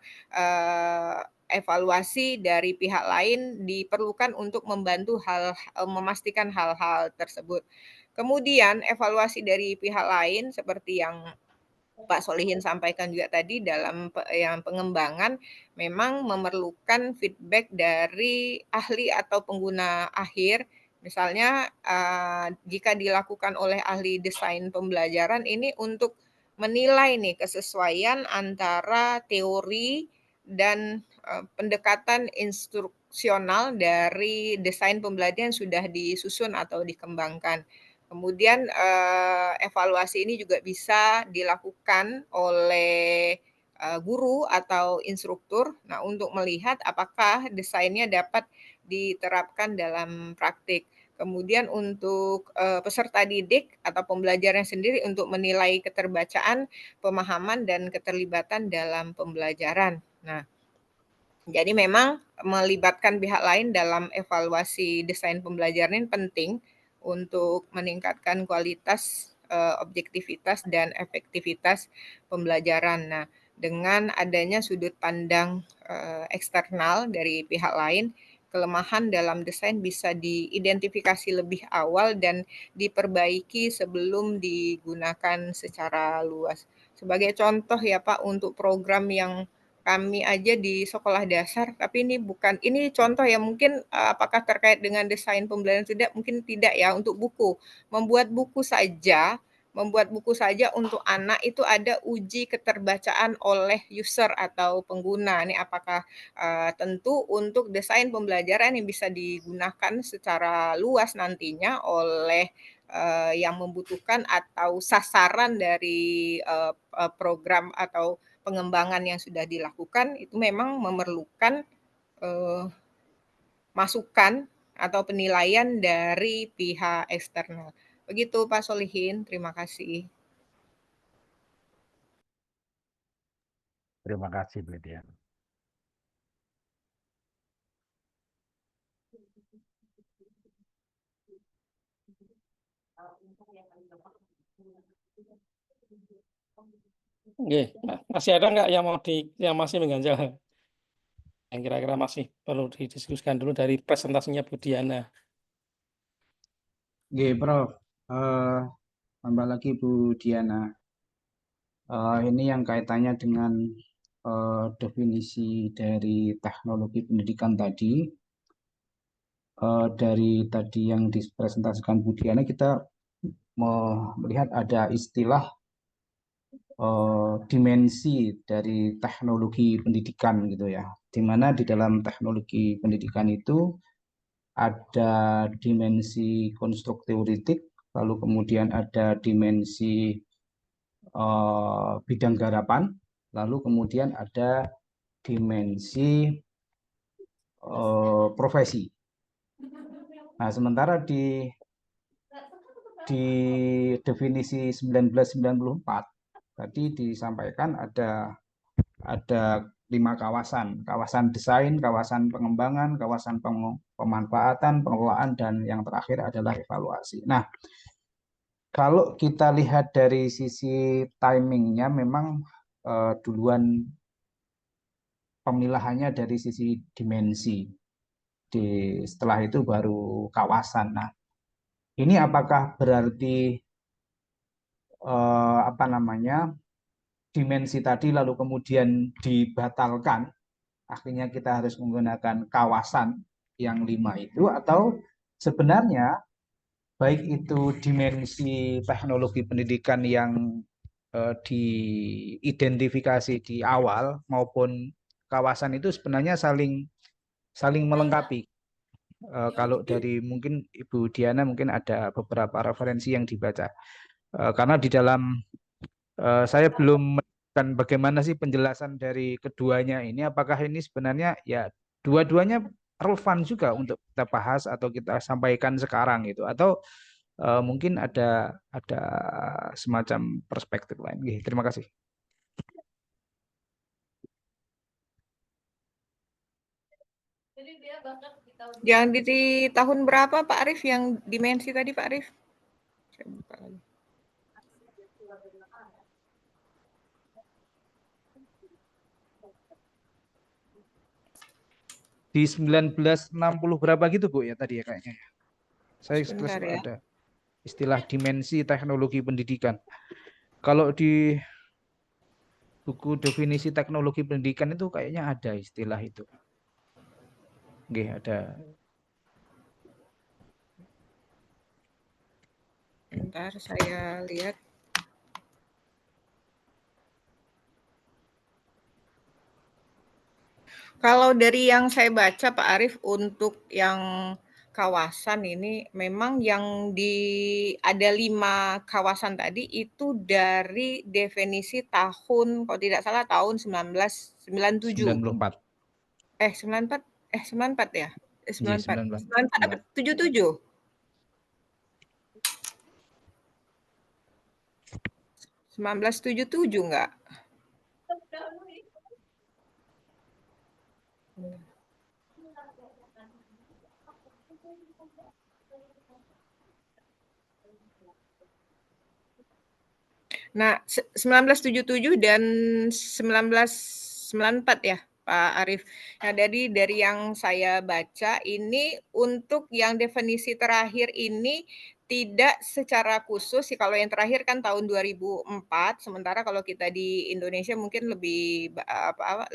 evaluasi dari pihak lain diperlukan untuk membantu memastikan hal-hal tersebut. Kemudian evaluasi dari pihak lain seperti yang Pak Solihin sampaikan juga tadi dalam yang pengembangan memang memerlukan feedback dari ahli atau pengguna akhir. Misalnya jika dilakukan oleh ahli desain pembelajaran ini untuk menilai nih kesesuaian antara teori dan pendekatan instruksional dari desain pembelajaran yang sudah disusun atau dikembangkan. Kemudian evaluasi ini juga bisa dilakukan oleh guru atau instruktur. Nah, untuk melihat apakah desainnya dapat diterapkan dalam praktik. Kemudian untuk peserta didik atau pembelajaran sendiri untuk menilai keterbacaan, pemahaman, dan keterlibatan dalam pembelajaran. Nah, jadi memang melibatkan pihak lain dalam evaluasi desain pembelajaran ini penting untuk meningkatkan kualitas, objektivitas dan efektivitas pembelajaran. Nah, dengan adanya sudut pandang eksternal dari pihak lain, kelemahan dalam desain bisa diidentifikasi lebih awal dan diperbaiki sebelum digunakan secara luas. Sebagai contoh ya Pak, untuk program yang kami aja di sekolah dasar, tapi ini contoh ya mungkin apakah terkait dengan desain pembelajaran tidak, mungkin tidak ya untuk buku. Membuat buku saja untuk anak itu ada uji keterbacaan oleh user atau pengguna. Ini apakah tentu untuk desain pembelajaran yang bisa digunakan secara luas nantinya oleh yang membutuhkan atau sasaran dari program atau pengembangan yang sudah dilakukan itu memang memerlukan masukan atau penilaian dari pihak eksternal. Begitu Pak Solihin, terima kasih. Terima kasih Bu Lydia. Nggih, masih ada nggak yang masih mengganjal? Yang kira-kira masih perlu didiskusikan dulu dari presentasinya Bu Diana. Oke, Prof. Tambah lagi Bu Diana. Ini yang kaitannya dengan definisi dari teknologi pendidikan tadi. Dari tadi yang dipresentasikan Bu Diana, kita melihat ada istilah dimensi dari teknologi pendidikan gitu ya. Di mana di dalam teknologi pendidikan itu ada dimensi konstruk teoretik, lalu kemudian ada dimensi bidang garapan, lalu kemudian ada dimensi profesi. Nah, sementara di definisi 1994 tadi disampaikan ada 5 kawasan: kawasan desain, kawasan pengembangan, kawasan pemanfaatan, pengelolaan, dan yang terakhir adalah evaluasi. Nah, kalau kita lihat dari sisi timingnya, memang duluan pemilahannya dari sisi dimensi. Setelah itu baru kawasan. Nah, ini apakah berarti apa namanya dimensi tadi lalu kemudian dibatalkan? Akhirnya kita harus menggunakan kawasan yang 5 itu, atau sebenarnya baik itu dimensi teknologi pendidikan yang diidentifikasi di awal maupun kawasan itu sebenarnya saling melengkapi. Kalau dari mungkin Ibu Diana mungkin ada beberapa referensi yang dibaca. Karena di dalam saya belum menemukan bagaimana sih penjelasan dari keduanya ini. Apakah ini sebenarnya ya dua-duanya relevan juga untuk kita bahas atau kita sampaikan sekarang gitu, atau mungkin ada semacam perspektif lain. Terima kasih. Yang di tahun berapa Pak Arif yang dimensi tadi Pak Arif? Saya buka lagi. Di 1960 berapa gitu Bu ya tadi ya kayaknya. Saya Sebentar ya. ada istilah dimensi teknologi pendidikan. Kalau di buku definisi teknologi pendidikan itu kayaknya ada istilah itu. Oke, ada. Bentar saya lihat. Kalau dari yang saya baca Pak Arif, untuk yang kawasan ini memang yang ada 5 kawasan tadi itu dari definisi tahun, kalau tidak salah tahun 1997. 94. 94 ya? 94 apa 77? 1977 enggak? Nah, 1977 dan 1994 ya, Pak Arif. Nah, dari yang saya baca ini untuk yang definisi terakhir ini tidak secara khusus sih, kalau yang terakhir kan tahun 2004, sementara kalau kita di Indonesia mungkin lebih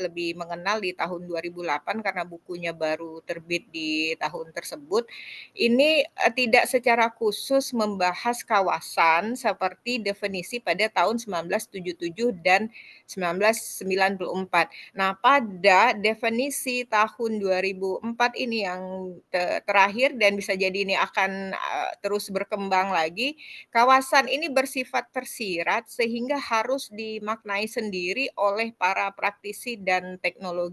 lebih mengenal di tahun 2008 karena bukunya baru terbit di tahun tersebut. Ini tidak secara khusus membahas kawasan seperti definisi pada tahun 1977 dan 1994. Nah, pada definisi tahun 2004 ini yang terakhir dan bisa jadi ini akan terus berkembang lagi, kawasan ini bersifat tersirat sehingga harus dimaknai sendiri oleh para praktisi dan teknolog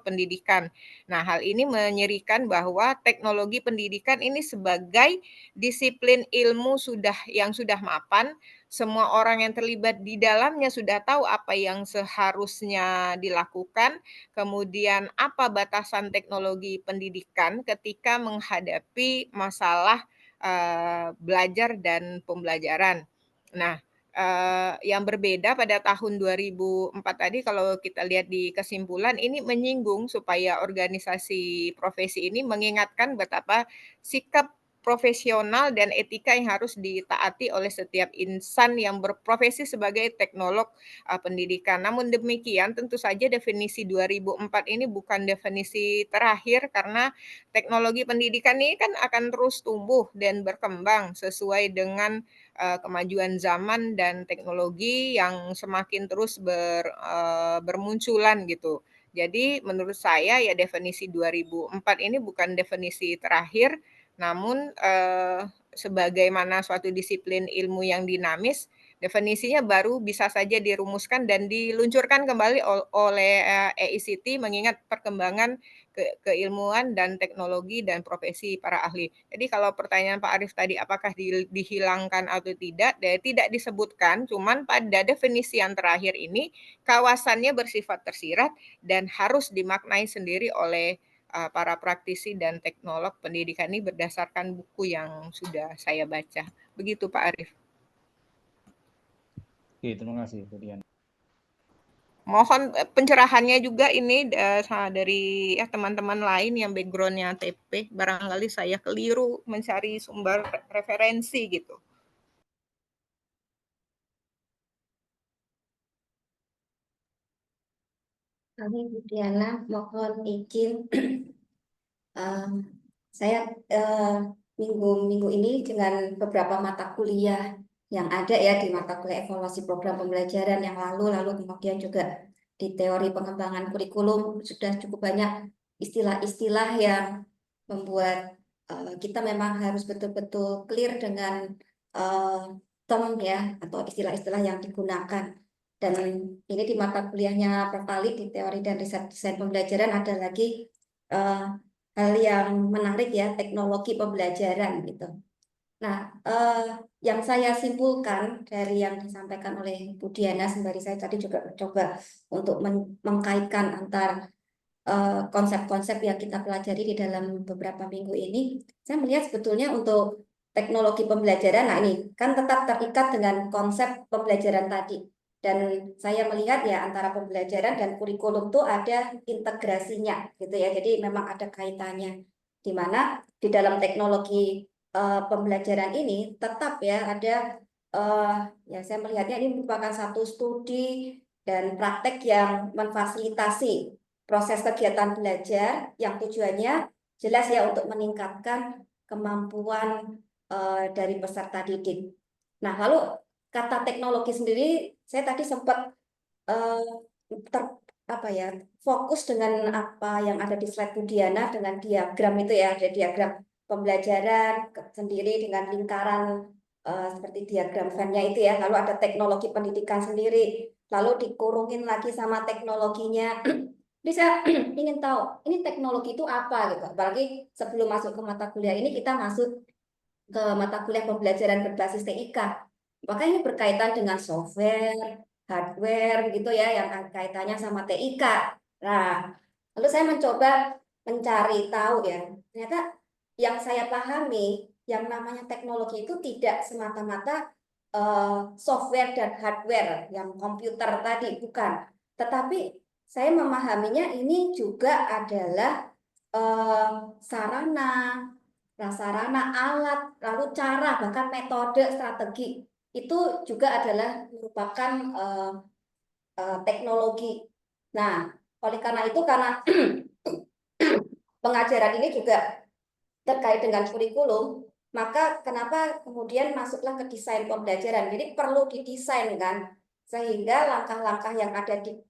pendidikan. Nah, hal ini menyerikan bahwa teknologi pendidikan ini sebagai disiplin ilmu yang sudah mapan, semua orang yang terlibat di dalamnya sudah tahu apa yang seharusnya dilakukan, kemudian apa batasan teknologi pendidikan ketika menghadapi masalah belajar dan pembelajaran. Nah, Yang berbeda pada tahun 2004 tadi kalau kita lihat di kesimpulan ini menyinggung supaya organisasi profesi ini mengingatkan betapa sikap profesional dan etika yang harus ditaati oleh setiap insan yang berprofesi sebagai teknolog pendidikan. Namun demikian tentu saja definisi 2004 ini bukan definisi terakhir karena teknologi pendidikan ini kan akan terus tumbuh dan berkembang sesuai dengan kemajuan zaman dan teknologi yang semakin terus bermunculan gitu. Jadi menurut saya ya definisi 2004 ini bukan definisi terakhir, namun sebagaimana suatu disiplin ilmu yang dinamis, definisinya baru bisa saja dirumuskan dan diluncurkan kembali oleh EICT mengingat perkembangan keilmuan dan teknologi dan profesi para ahli. Jadi kalau pertanyaan Pak Arief tadi apakah dihilangkan atau tidak, tidak disebutkan, cuman pada definisi yang terakhir ini kawasannya bersifat tersirat dan harus dimaknai sendiri oleh para praktisi dan teknolog pendidikan ini berdasarkan buku yang sudah saya baca. Begitu Pak Arief. Oke, terima kasih Bu Diana. Mohon pencerahannya juga ini dari teman-teman lain yang backgroundnya TP, barangkali saya keliru mencari sumber referensi gitu. Kami Bu Diana mohon izin saya minggu ini dengan beberapa mata kuliah yang ada ya di mata kuliah evaluasi program pembelajaran yang lalu kemudian juga di teori pengembangan kurikulum sudah cukup banyak istilah-istilah yang membuat kita memang harus betul-betul clear dengan term ya atau istilah-istilah yang digunakan. Dan ini di mata kuliahnya Prof. Ali di teori dan riset desain pembelajaran ada lagi hal yang menarik ya, teknologi pembelajaran gitu. Nah, yang saya simpulkan dari yang disampaikan oleh Bu Diana sembari saya tadi juga coba untuk mengkaitkan antar konsep-konsep yang kita pelajari di dalam beberapa minggu ini, saya melihat sebetulnya untuk teknologi pembelajaran, nah ini kan tetap terikat dengan konsep pembelajaran tadi. Dan saya melihat ya antara pembelajaran dan kurikulum itu ada integrasinya gitu ya. Jadi memang ada kaitannya. Di mana di dalam teknologi pembelajaran ini tetap ya ada ya saya melihatnya ini merupakan satu studi dan praktek yang memfasilitasi proses kegiatan belajar yang tujuannya jelas ya untuk meningkatkan kemampuan dari peserta didik. Nah, lalu kata teknologi sendiri saya tadi sempat fokus dengan apa yang ada di slide Bu Diana dengan diagram itu ya, ada diagram pembelajaran sendiri dengan lingkaran seperti diagram Venn-nya itu ya, lalu ada teknologi pendidikan sendiri, lalu dikurungin lagi sama teknologinya. Jadi saya ingin tahu ini teknologi itu apa gitu. Apalagi sebelum masuk ke mata kuliah ini kita masuk ke mata kuliah pembelajaran berbasis TIK. Maka ini berkaitan dengan software, hardware gitu ya yang kaitannya sama TIK. Nah, lalu saya mencoba mencari tahu ya. Ternyata yang saya pahami yang namanya teknologi itu tidak semata-mata software dan hardware yang komputer tadi bukan. Tetapi saya memahaminya ini juga adalah sarana, prasarana, alat, lalu cara, bahkan metode, strategi itu juga adalah merupakan teknologi. Nah, oleh karena itu karena pengajaran ini juga terkait dengan kurikulum, maka kenapa kemudian masuklah ke desain pembelajaran. Jadi perlu didesain kan, sehingga langkah-langkah yang ada di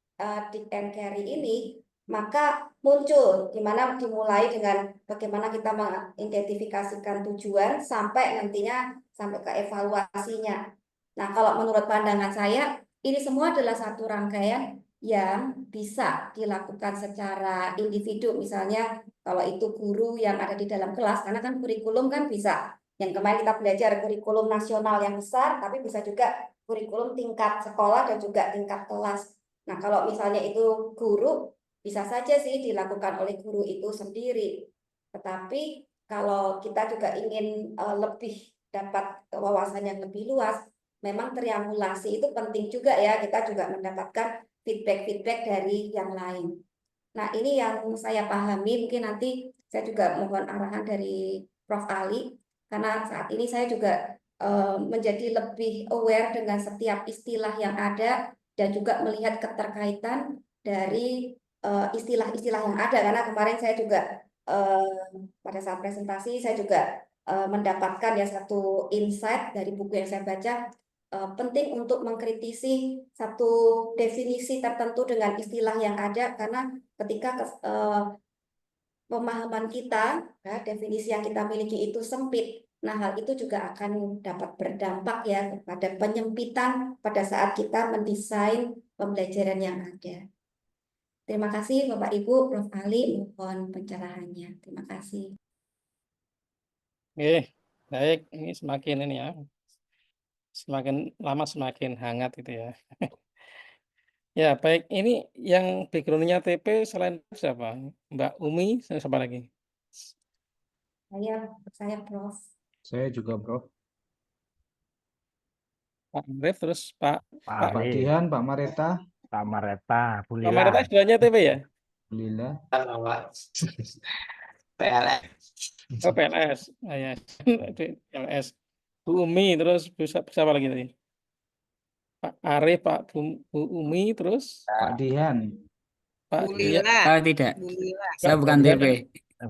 Carry ini maka muncul di mana dimulai dengan bagaimana kita mengidentifikasikan tujuan sampai nantinya sampai ke evaluasinya. Nah, kalau menurut pandangan saya ini semua adalah satu rangkaian yang bisa dilakukan secara individu, misalnya kalau itu guru yang ada di dalam kelas, karena kan kurikulum kan bisa yang kemarin kita belajar kurikulum nasional yang besar, tapi bisa juga kurikulum tingkat sekolah dan juga tingkat kelas. Nah, kalau misalnya itu guru, bisa saja sih dilakukan oleh guru itu sendiri. Tetapi kalau kita juga ingin lebih dapat wawasan yang lebih luas, memang triangulasi itu penting juga ya, kita juga mendapatkan feedback-feedback dari yang lain. Nah, ini yang saya pahami, mungkin nanti saya juga mohon arahan dari Prof. Ali, karena saat ini saya juga menjadi lebih aware dengan setiap istilah yang ada dan juga melihat keterkaitan dari istilah-istilah yang ada, karena kemarin saya juga pada saat presentasi saya juga mendapatkan ya satu insight dari buku yang saya baca, penting untuk mengkritisi satu definisi tertentu dengan istilah yang ada, karena ketika pemahaman kita, ya, definisi yang kita miliki itu sempit, nah hal itu juga akan dapat berdampak ya pada penyempitan pada saat kita mendesain pembelajaran yang ada. Terima kasih Bapak Ibu, Prof. Ali, mohon pencerahannya. Terima kasih. Oke, baik. Ini semakin ini ya, semakin lama semakin hangat itu ya. Ya, baik. Ini yang background-nya TP selain siapa? Mbak Umi, siapa lagi? Saya Prof. Saya juga, Bro. Pak Arif, terus Pak Pak Pak Ali, Dian, Pak Mareta, Pak Mareta, Bu Pak Lila. Mareta S2-nya TP ya? Lila. Oh, PLS. Ah, ya. PLS. Bu Umi, terus siapa lagi tadi? Pak Arif, Bu Umi, terus Pak Dian. Pak Bu Dia, Lila, Oh, tidak. Bu Lila, Saya Pak bukan Dian, TP.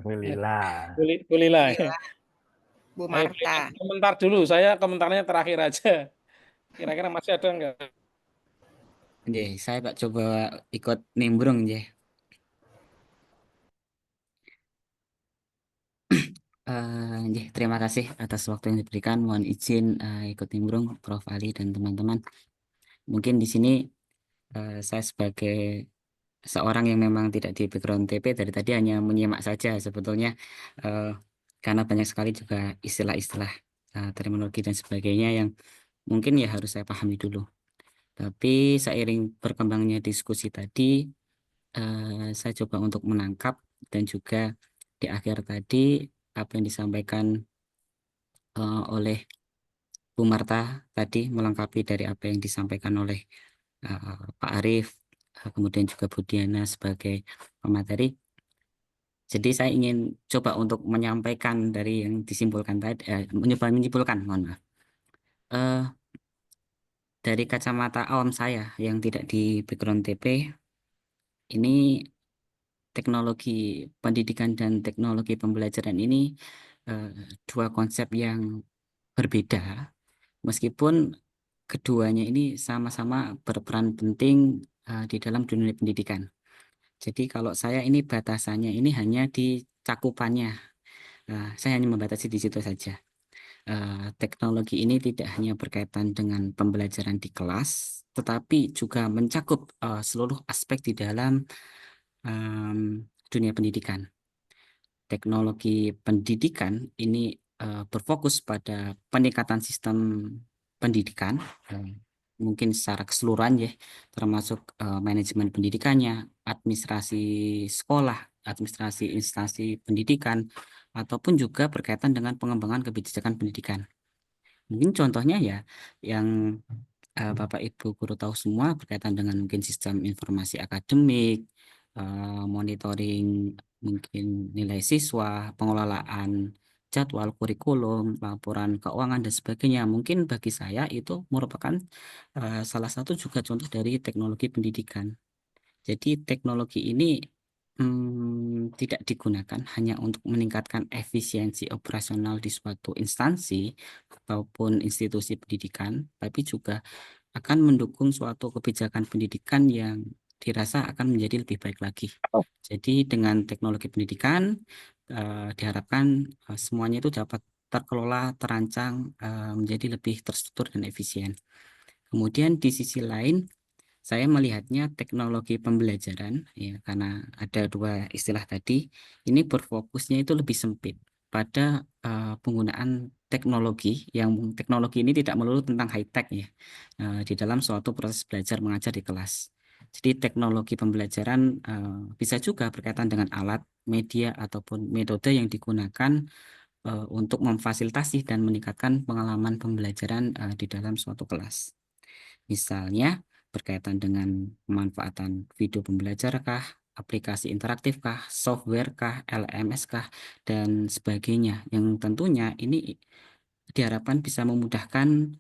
Bu Lila. Bu Lila. Lila, Bu Ayo, Marta. komentar dulu. Saya komentarnya terakhir aja. Kira-kira masih ada enggak? Nggih, saya Pak coba ikut nimbrung nggih. Nggih, terima kasih atas waktu yang diberikan. Mohon izin ikut nimbrung Prof. Ali dan teman-teman. Mungkin di sini saya sebagai seorang yang memang tidak di background TP dari tadi hanya menyimak saja sebetulnya, karena banyak sekali juga istilah-istilah terminologi dan sebagainya yang mungkin ya harus saya pahami dulu. Tapi seiring berkembangnya diskusi tadi, saya coba untuk menangkap dan juga di akhir tadi apa yang disampaikan oleh Bu Marta tadi melengkapi dari apa yang disampaikan oleh Pak Arief, kemudian juga Bu Diana sebagai pemateri. Jadi saya ingin coba untuk menyampaikan dari yang disimpulkan tadi, menyimpulkan, mohon maaf. Dari kacamata awam saya yang tidak di background TP, ini teknologi pendidikan dan teknologi pembelajaran ini dua konsep yang berbeda, meskipun keduanya ini sama-sama berperan penting di dalam dunia pendidikan. Jadi kalau saya ini batasannya ini hanya di cakupannya. Saya hanya membatasi di situ saja. Teknologi ini tidak hanya berkaitan dengan pembelajaran di kelas, tetapi juga mencakup seluruh aspek di dalam dunia pendidikan. Teknologi pendidikan ini berfokus pada peningkatan sistem pendidikan, mungkin secara keseluruhan ya, termasuk manajemen pendidikannya, administrasi sekolah, administrasi instansi pendidikan, ataupun juga berkaitan dengan pengembangan kebijakan pendidikan. Mungkin contohnya ya yang Bapak Ibu guru tahu semua berkaitan dengan mungkin sistem informasi akademik, monitoring mungkin nilai siswa, pengelolaan jadwal kurikulum, laporan keuangan dan sebagainya. Mungkin bagi saya itu merupakan salah satu juga contoh dari teknologi pendidikan. Jadi teknologi ini tidak digunakan hanya untuk meningkatkan efisiensi operasional di suatu instansi ataupun institusi pendidikan, tapi juga akan mendukung suatu kebijakan pendidikan yang dirasa akan menjadi lebih baik lagi. Jadi dengan teknologi pendidikan diharapkan semuanya itu dapat terkelola, terancang, menjadi lebih terstruktur dan efisien. Kemudian di sisi lain, saya melihatnya teknologi pembelajaran, ya, karena ada dua istilah tadi, ini berfokusnya itu lebih sempit pada penggunaan teknologi, yang teknologi ini tidak melulu tentang high tech ya, di dalam suatu proses belajar mengajar di kelas. Jadi teknologi pembelajaran bisa juga berkaitan dengan alat, media ataupun metode yang digunakan untuk memfasilitasi dan meningkatkan pengalaman pembelajaran di dalam suatu kelas. Misalnya berkaitan dengan pemanfaatan video pembelajar kah, aplikasi interaktif kah, software kah, LMS kah, dan sebagainya. Yang tentunya ini diharapkan bisa memudahkan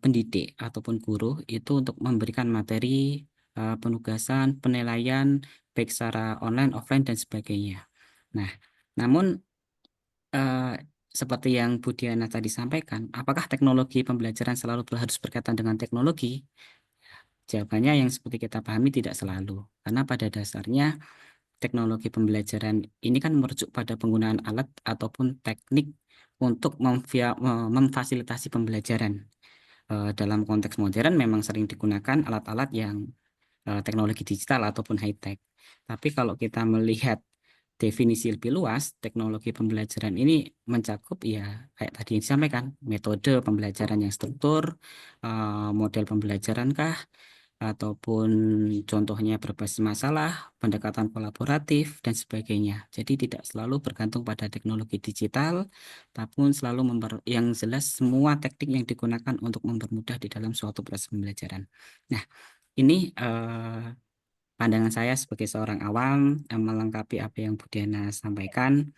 pendidik ataupun guru itu untuk memberikan materi, penugasan, penilaian, baik secara online, offline, dan sebagainya. Nah, namun seperti yang Bu Diana tadi sampaikan, apakah teknologi pembelajaran selalu harus berkaitan dengan teknologi? Jawabannya yang seperti kita pahami tidak selalu, karena pada dasarnya teknologi pembelajaran ini kan merujuk pada penggunaan alat ataupun teknik untuk memfasilitasi pembelajaran. Dalam konteks modern memang sering digunakan alat-alat yang teknologi digital ataupun high-tech. Tapi kalau kita melihat definisi lebih luas, teknologi pembelajaran ini mencakup ya kayak tadi yang disampaikan, metode pembelajaran yang struktur, model pembelajaran kah, ataupun contohnya berbasis masalah, pendekatan kolaboratif, dan sebagainya. Jadi tidak selalu bergantung pada teknologi digital, tapi selalu yang jelas semua teknik yang digunakan untuk mempermudah di dalam suatu proses pembelajaran. Nah, ini pandangan saya sebagai seorang awam melengkapi apa yang Bu Diana sampaikan.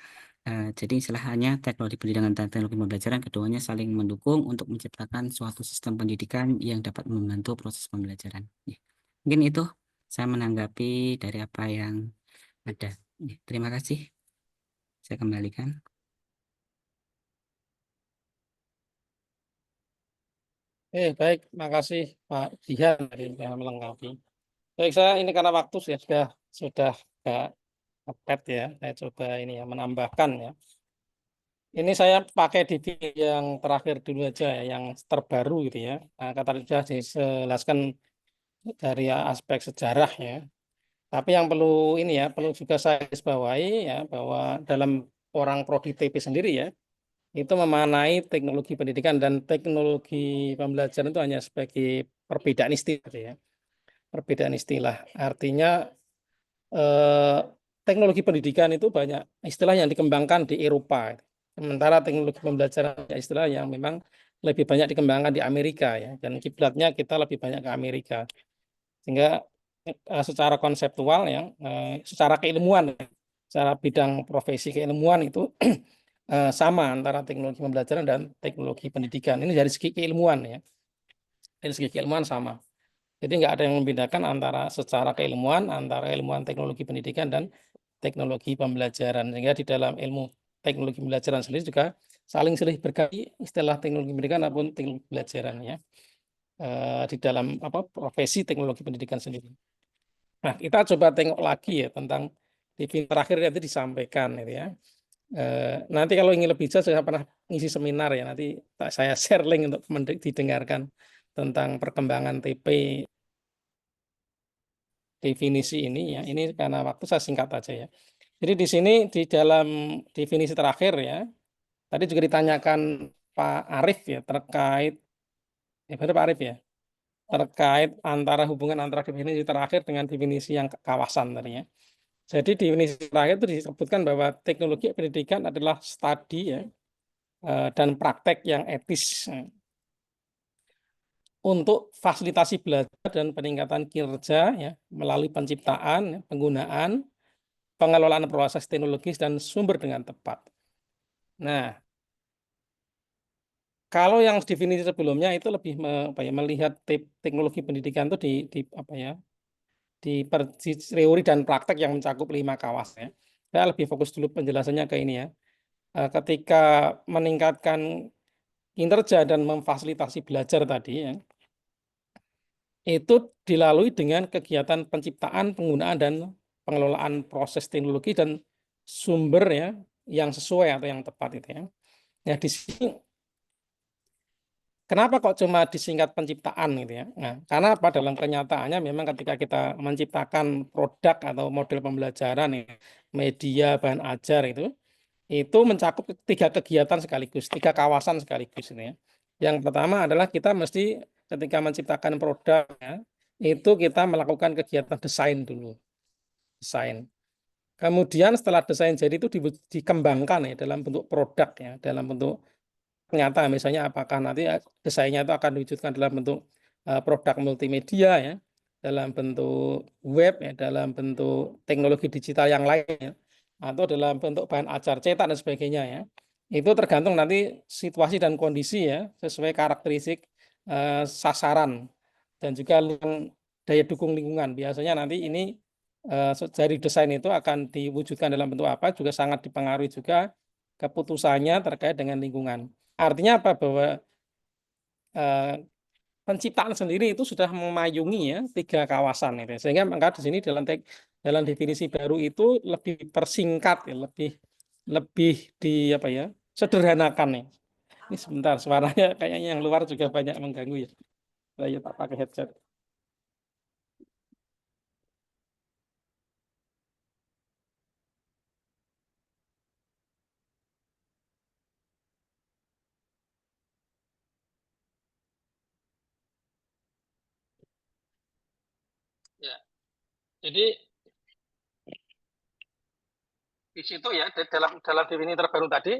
Jadi istilahnya teknologi pendidikan dan teknologi pembelajaran keduanya saling mendukung untuk menciptakan suatu sistem pendidikan yang dapat membantu proses pembelajaran. Mungkin itu saya menanggapi dari apa yang ada. Terima kasih. Saya kembalikan. Baik, makasih Pak Dian yang melengkapi. Baik, saya ini karena waktu sudah agak mepet ya. Saya coba ini ya menambahkan ya. Ini saya pakai DVD yang terakhir dulu aja ya, yang terbaru gitu ya. Nah, kata sudah dijelaskan dari aspek sejarah ya. Tapi yang perlu ini ya, perlu juga saya garisbawahi ya bahwa dalam orang prodi TP sendiri ya, itu memaknai teknologi pendidikan dan teknologi pembelajaran itu hanya sebagai perbedaan istilah gitu ya. Perbedaan istilah. Artinya teknologi pendidikan itu banyak istilah yang dikembangkan di Eropa. Sementara teknologi pembelajaran istilah yang memang lebih banyak dikembangkan di Amerika ya. Dan kiblatnya kita lebih banyak ke Amerika. Sehingga secara konseptual ya, secara keilmuan, secara bidang profesi keilmuan itu sama antara teknologi pembelajaran dan teknologi pendidikan. Ini dari segi keilmuan ya. Dari segi keilmuan sama. Jadi nggak ada yang membedakan antara secara keilmuan, antara ilmuwan teknologi pendidikan dan teknologi pembelajaran. Sehingga di dalam ilmu teknologi pembelajaran sendiri juga saling silih berganti istilah teknologi pendidikan maupun teknologi pembelajaran ya. Di dalam profesi teknologi pendidikan sendiri. Nah, kita coba tengok lagi ya tentang definisi terakhir nanti disampaikan gitu ya. Nanti kalau ingin lebih jauh saya pernah ngisi seminar ya, nanti saya share link untuk didengarkan tentang perkembangan TP definisi ini ya. Ini karena waktu saya singkat aja ya. Jadi di sini di dalam definisi terakhir ya, tadi juga ditanyakan Pak Arief ya terkait benar Pak Arief ya, terkait antara hubungan antara definisi terakhir dengan definisi yang kawasan tadi ya. Jadi definisi terakhir itu disebutkan bahwa teknologi pendidikan adalah studi ya dan praktek yang etis untuk fasilitasi belajar dan peningkatan kinerja ya melalui penciptaan, penggunaan, pengelolaan proses teknologis dan sumber dengan tepat. Nah, kalau yang definisi sebelumnya itu lebih melihat teknologi pendidikan itu di teori dan praktek yang mencakup 5 kawasan ya. Saya lebih fokus dulu penjelasannya ke ini ya. Ketika meningkatkan kinerja dan memfasilitasi belajar tadi ya, itu dilalui dengan kegiatan penciptaan, penggunaan dan pengelolaan proses teknologi dan sumber ya yang sesuai atau yang tepat itu ya. Nah, di sini kenapa kok cuma disingkat penciptaan gitu ya? Nah, karena apa dalam kenyataannya memang ketika kita menciptakan produk atau model pembelajaran ya, media bahan ajar itu mencakup 3 kegiatan sekaligus, 3 kawasan sekaligus ini ya. Yang pertama adalah kita mesti ketika menciptakan produk ya, itu kita melakukan kegiatan desain dulu. Desain. Kemudian setelah desain jadi itu dikembangkan ya dalam bentuk produk ya, dalam bentuk nyata. Misalnya apakah nanti desainnya itu akan diwujudkan dalam bentuk produk multimedia ya, dalam bentuk web ya, dalam bentuk teknologi digital yang lain ya, atau dalam bentuk bahan acar cetak dan sebagainya ya. Itu tergantung nanti situasi dan kondisi ya, sesuai karakteristik sasaran dan juga daya dukung lingkungan. Biasanya nanti ini dari desain itu akan diwujudkan dalam bentuk apa juga sangat dipengaruhi juga keputusannya terkait dengan lingkungan. Artinya apa? Bahwa penciptaan sendiri itu sudah memayungi ya 3 kawasan itu. Sehingga maka di sini dalam definisi baru itu lebih persingkat ya, lebih sederhanakan ya. Ini sebentar suaranya kayaknya yang luar juga banyak mengganggu ya. Saya tak pakai headset. Ya, jadi di situ ya dalam definisi terbaru tadi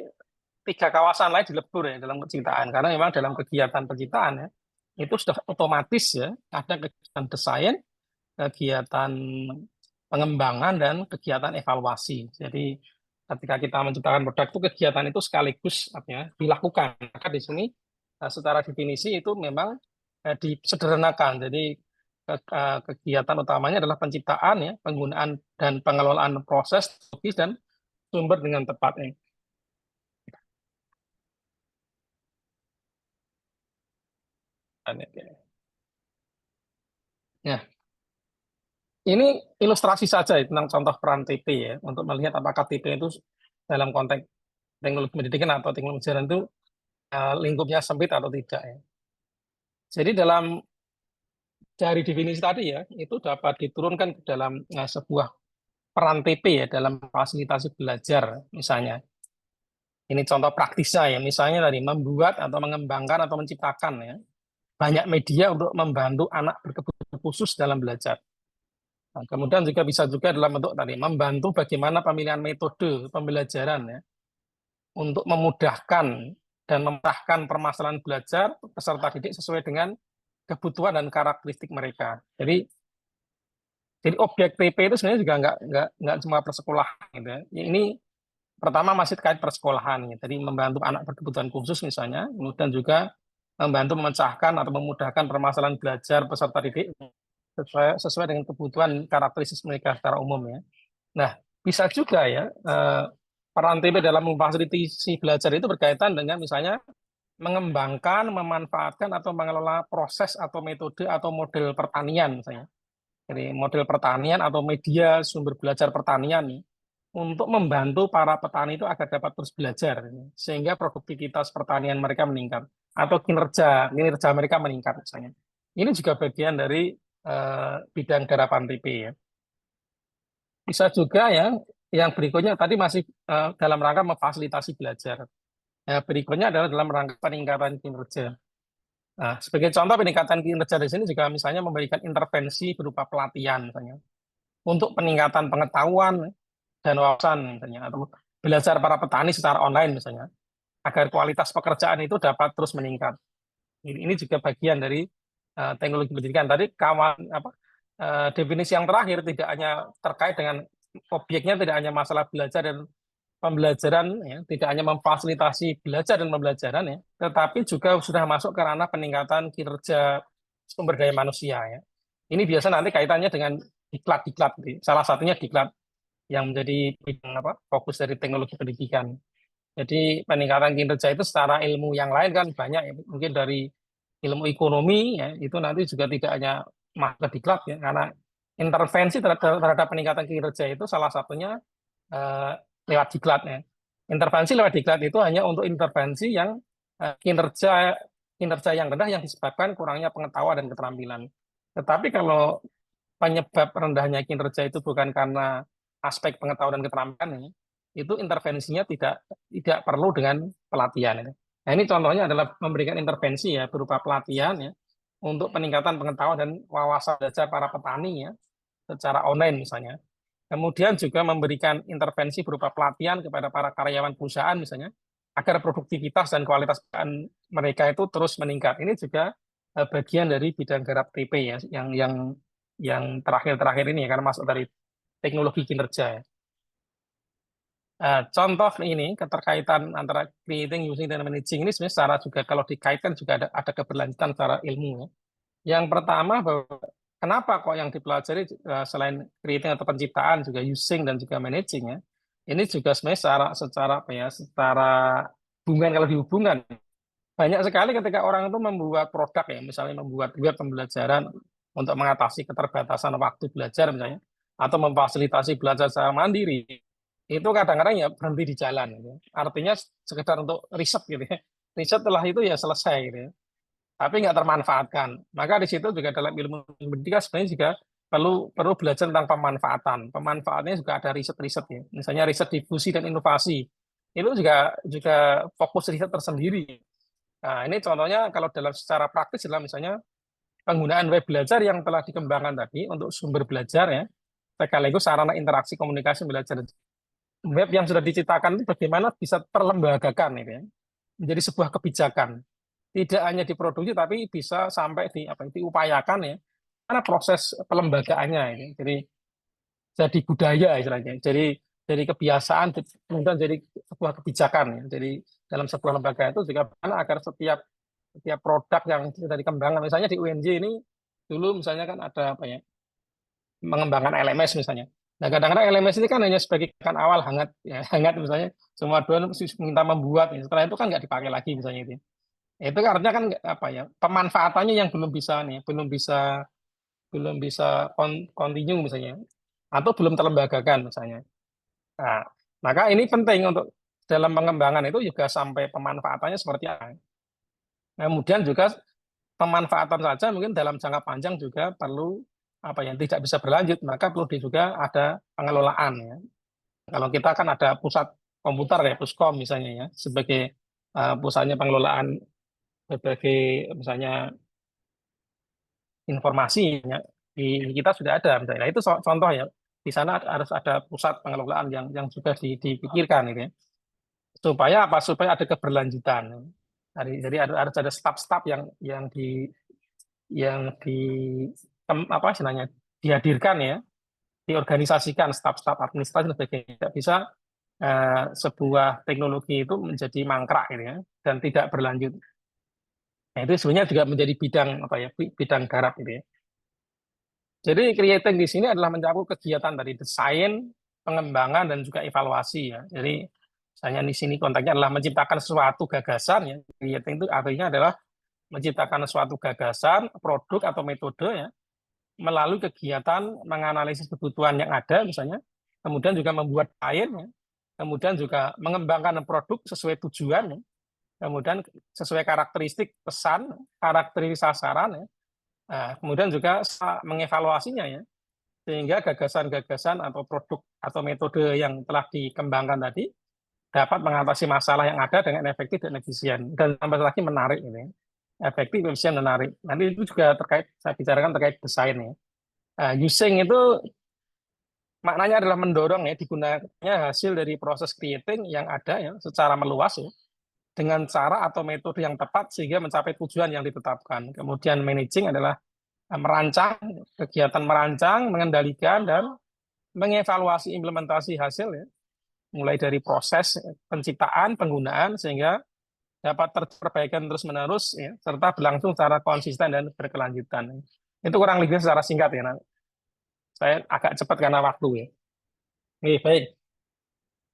3 kawasan lain dilebur ya dalam penciptaan karena memang dalam kegiatan penciptaan ya itu sudah otomatis ya ada kegiatan desain, kegiatan pengembangan dan kegiatan evaluasi. Jadi ketika kita menciptakan produk itu kegiatan itu sekaligus artinya dilakukan. Maka di sini secara definisi itu memang disederhanakan. Jadi kegiatan utamanya adalah penciptaan ya, penggunaan dan pengelolaan proses logis dan sumber dengan tepat. Ya, ini ilustrasi saja ya, tentang contoh peran TP ya, untuk melihat apakah TP itu dalam konteks teknologi pendidikan atau teknologi pengajaran itu lingkupnya sempit atau tidak ya. Jadi dari definisi tadi ya, itu dapat diturunkan ke dalam sebuah peran TP ya dalam fasilitasi belajar misalnya. Ini contoh praktisnya ya, misalnya tadi membuat atau mengembangkan atau menciptakan ya banyak media untuk membantu anak berkebutuhan khusus dalam belajar. Nah, kemudian juga bisa juga dalam bentuk tadi membantu bagaimana pemilihan metode pembelajaran ya untuk memudahkan dan memudahkan permasalahan belajar peserta didik sesuai dengan kebutuhan dan karakteristik mereka. Jadi objek TP itu sebenarnya juga nggak cuma persekolahan gitu ya. Ini pertama masih terkait persekolahan ya. Jadi membantu anak berkebutuhan khusus misalnya, kemudian juga membantu memecahkan atau memudahkan permasalahan belajar peserta didik sesuai dengan kebutuhan karakteristik mereka secara umum ya. Nah, bisa juga ya peran TP dalam memfasilitasi belajar itu berkaitan dengan misalnya mengembangkan, memanfaatkan atau mengelola proses atau metode atau model pertanian misalnya. Jadi model pertanian atau media sumber belajar pertanian nih, untuk membantu para petani itu agar dapat terus belajar sehingga produktivitas pertanian mereka meningkat atau kinerja mereka meningkat misalnya. Ini juga bagian dari bidang garapan TP ya. Bisa juga ya yang berikutnya tadi masih dalam rangka memfasilitasi belajar. Berikutnya adalah dalam rangka peningkatan kinerja. Nah, sebagai contoh peningkatan kinerja di sini juga misalnya memberikan intervensi berupa pelatihan misalnya untuk peningkatan pengetahuan dan wawasan misalnya atau belajar para petani secara online misalnya agar kualitas pekerjaan itu dapat terus meningkat. Ini juga bagian dari teknologi pendidikan. Tadi definisi yang terakhir tidak hanya terkait dengan objeknya, tidak hanya masalah belajar dan pembelajaran ya, tidak hanya memfasilitasi belajar dan pembelajaran ya, tetapi juga sudah masuk ke ranah peningkatan kinerja sumber daya manusia ya. Ini biasa nanti kaitannya dengan diklat. Salah satunya diklat yang menjadi fokus dari teknologi pendidikan. Jadi peningkatan kinerja itu secara ilmu yang lain kan banyak ya. Mungkin dari ilmu ekonomi ya, itu nanti juga tidak hanya masuk ke diklat ya, karena intervensi terhadap peningkatan kinerja itu salah satunya lewat diklat ya. Intervensi lewat diklat itu hanya untuk intervensi yang kinerja yang rendah yang disebabkan kurangnya pengetahuan dan keterampilan. Tetapi kalau penyebab rendahnya kinerja itu bukan karena aspek pengetahuan dan keterampilan, itu intervensinya tidak perlu dengan pelatihan. Nah, ini contohnya adalah memberikan intervensi ya berupa pelatihan ya untuk peningkatan pengetahuan dan wawasan belajar para petani ya secara online misalnya. Kemudian juga memberikan intervensi berupa pelatihan kepada para karyawan perusahaan misalnya, agar produktivitas dan kualitas pekerjaan mereka itu terus meningkat. Ini juga bagian dari bidang garap TP ya, yang terakhir-terakhir ini ya, karena masuk dari teknologi kinerja ya. Contoh ini keterkaitan antara creating, using, dan managing ini sebenarnya secara juga kalau dikaitkan juga ada keberlanjutan secara ilmu ya. Yang pertama bahwa kenapa kok yang dipelajari selain creating atau penciptaan juga using dan juga managing ya. Ini juga sebenarnya secara apa ya, secara hubungan kalau dihubungkan banyak sekali ketika orang itu membuat produk ya, misalnya membuat web pembelajaran untuk mengatasi keterbatasan waktu belajar misalnya, atau memfasilitasi belajar secara mandiri, itu kadang-kadang ya berhenti di jalan gitu. Artinya sekedar untuk riset gitu ya. Riset setelah itu ya selesai gitu ya. Tapi nggak termanfaatkan. Maka di situ juga dalam ilmu pendidikan sebenarnya juga perlu belajar tentang pemanfaatan. Pemanfaatannya juga ada riset-riset ya. Misalnya riset difusi dan inovasi. Itu juga fokus riset tersendiri. Nah, ini contohnya kalau dalam secara praktis adalah misalnya penggunaan web belajar yang telah dikembangkan tadi untuk sumber belajar ya, sekaligus sarana interaksi komunikasi belajar. Web yang sudah diciptakan itu bagaimana bisa terlembagakan gitu ya, menjadi sebuah kebijakan. Tidak hanya diproduksi tapi bisa sampai diupayakan ya. Karena proses pelembagaannya ini. Jadi budaya istilahnya. Jadi kebiasaan kemudian jadi sebuah kebijakan ya. Jadi dalam sebuah lembaga itu juga agar setiap produk yang sudah dikembangkan, misalnya di UNJ ini dulu misalnya kan ada apa ya, mengembangkan LMS misalnya. Nah kadang-kadang LMS ini kan hanya sebagai kan awal hangat ya, hangat misalnya semua dosen minta membuat, ya. Setelah itu kan nggak dipakai lagi misalnya itu. Itu artinya kan apa ya, pemanfaatannya yang belum bisa nih, belum bisa continue misalnya, atau belum terlembagakan misalnya. Nah, maka ini penting untuk dalam pengembangan itu juga sampai pemanfaatannya seperti apa. Kemudian juga pemanfaatan saja mungkin dalam jangka panjang juga perlu apa yang tidak bisa berlanjut, maka perlu juga ada pengelolaan ya. Kalau kita kan ada pusat komputer ya, Puskom misalnya ya, sebagai pusatnya pengelolaan berbagai misalnya informasi ya, di kita sudah ada misalnya. Nah, itu contoh ya. Di sana harus ada pusat pengelolaan yang juga dipikirkan gitu ya. Supaya apa? Supaya ada keberlanjutan. Jadi harus ada staf-staf yang di apa istilahnya dihadirkan ya, diorganisasikan staf-staf administrasi dan sebagainya. Tidak bisa sebuah teknologi itu menjadi mangkrak gitu ya, dan tidak berlanjut. Nah, itu sebenarnya juga menjadi bidang apa ya, bidang garap gitu ya. Jadi creating di sini adalah mencakup kegiatan dari desain, pengembangan, dan juga evaluasi ya. Jadi misalnya di sini konteksnya adalah menciptakan suatu gagasan ya. Creating itu artinya adalah menciptakan suatu gagasan, produk atau metode ya, melalui kegiatan menganalisis kebutuhan yang ada misalnya, kemudian juga membuat lain ya, kemudian juga mengembangkan produk sesuai tujuan ya, kemudian sesuai karakteristik pesan, karakteristik sasaran ya. Nah, kemudian juga mengevaluasinya ya, sehingga gagasan-gagasan atau produk atau metode yang telah dikembangkan tadi dapat mengatasi masalah yang ada dengan efektif dan efisien, dan tambah lagi menarik ini, efektif, efisien, menarik. Nanti itu juga terkait, saya bicarakan terkait desain ya. Using itu maknanya adalah mendorong ya, digunakannya hasil dari proses creating yang ada ya secara meluas ya, dengan cara atau metode yang tepat sehingga mencapai tujuan yang ditetapkan. Kemudian managing adalah merancang, kegiatan merancang, mengendalikan, dan mengevaluasi implementasi hasil ya, mulai dari proses penciptaan, penggunaan, sehingga dapat terperbaikan terus-menerus ya, serta berlangsung secara konsisten dan berkelanjutan. Itu kurang lebih secara singkat ya. Saya agak cepat karena waktu ya. Oke, baik.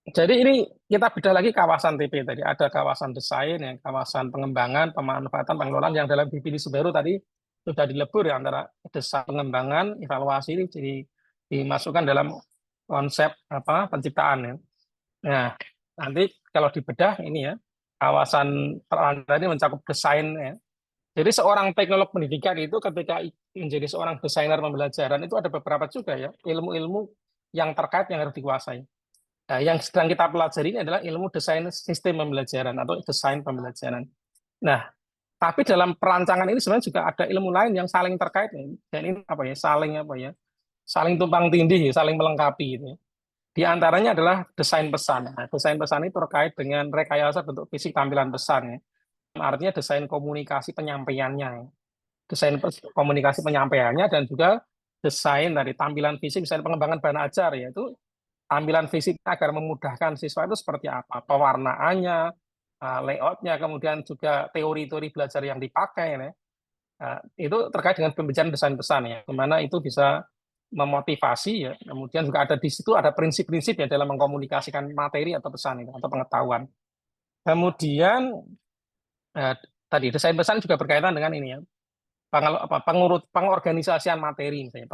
Jadi ini kita bedah lagi kawasan TP tadi. Ada kawasan desain, ya, kawasan pengembangan, pemanfaatan, pengelolaan yang dalam definisi baru tadi sudah dilebur ya, antara desain, pengembangan, evaluasi ini jadi dimasukkan dalam konsep apa penciptaan ya. Nah, nanti kalau dibedah ini ya, kawasan peran ini mencakup desain ya. Jadi seorang teknolog pendidikan itu ketika menjadi seorang desainer pembelajaran itu ada beberapa juga ya ilmu-ilmu yang terkait yang harus dikuasai. Nah, yang sedang kita pelajari ini adalah ilmu desain sistem pembelajaran atau desain pembelajaran. Nah, tapi dalam perancangan ini sebenarnya juga ada ilmu lain yang saling terkait ya. Dan ini apa ya, saling apa ya, saling tumpang tindih, saling melengkapi gitu ya. Di antaranya adalah desain pesan. Nah, desain pesan itu terkait dengan rekayasa bentuk fisik tampilan pesan ya. Artinya desain komunikasi penyampaiannya, ya. Desain komunikasi penyampaiannya dan juga desain dari tampilan fisik, misalnya pengembangan bahan ajar yaitu tampilan fisik agar memudahkan siswa itu seperti apa, pewarnaannya, layoutnya, kemudian juga teori-teori belajar yang dipakai ya. Itu terkait dengan pembicaraan desain pesan ya, dimana itu bisa memotivasi ya, kemudian juga ada di situ ada prinsip-prinsip ya dalam mengkomunikasikan materi atau pesan itu atau pengetahuan. Kemudian tadi desain pesan juga berkaitan dengan ini ya, pengorganisasian materi misalnya,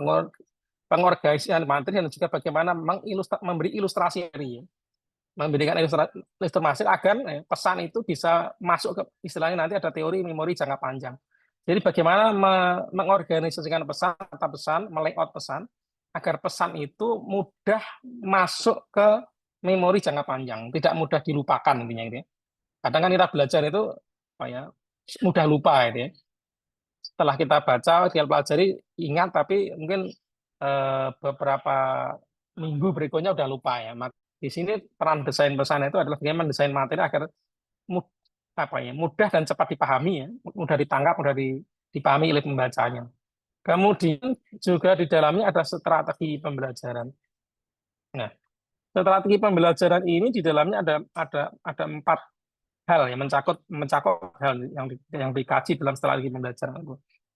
pengorganisasian materi dan juga bagaimana memberi ilustrasi ya, memberikan ilustrasi agar pesan itu bisa masuk ke istilahnya nanti ada teori memori jangka panjang. Jadi bagaimana mengorganisasikan pesan, kata pesan, melayout pesan, agar pesan itu mudah masuk ke memori jangka panjang, tidak mudah dilupakan intinya itu. Kadang kan kita belajar itu mudah lupa itu ya. Setelah kita baca, kita pelajari, ingat, tapi mungkin beberapa minggu berikutnya udah lupa ya. Di sini peran desain pesan itu adalah bagaimana mendesain materi agar mudah dan cepat dipahami ya, mudah ditangkap, mudah dipahami oleh pembacanya. Kemudian juga di dalamnya ada strategi pembelajaran. Nah, strategi pembelajaran ini di dalamnya ada 4 hal yang mencakup hal yang dikaji dalam strategi pembelajaran.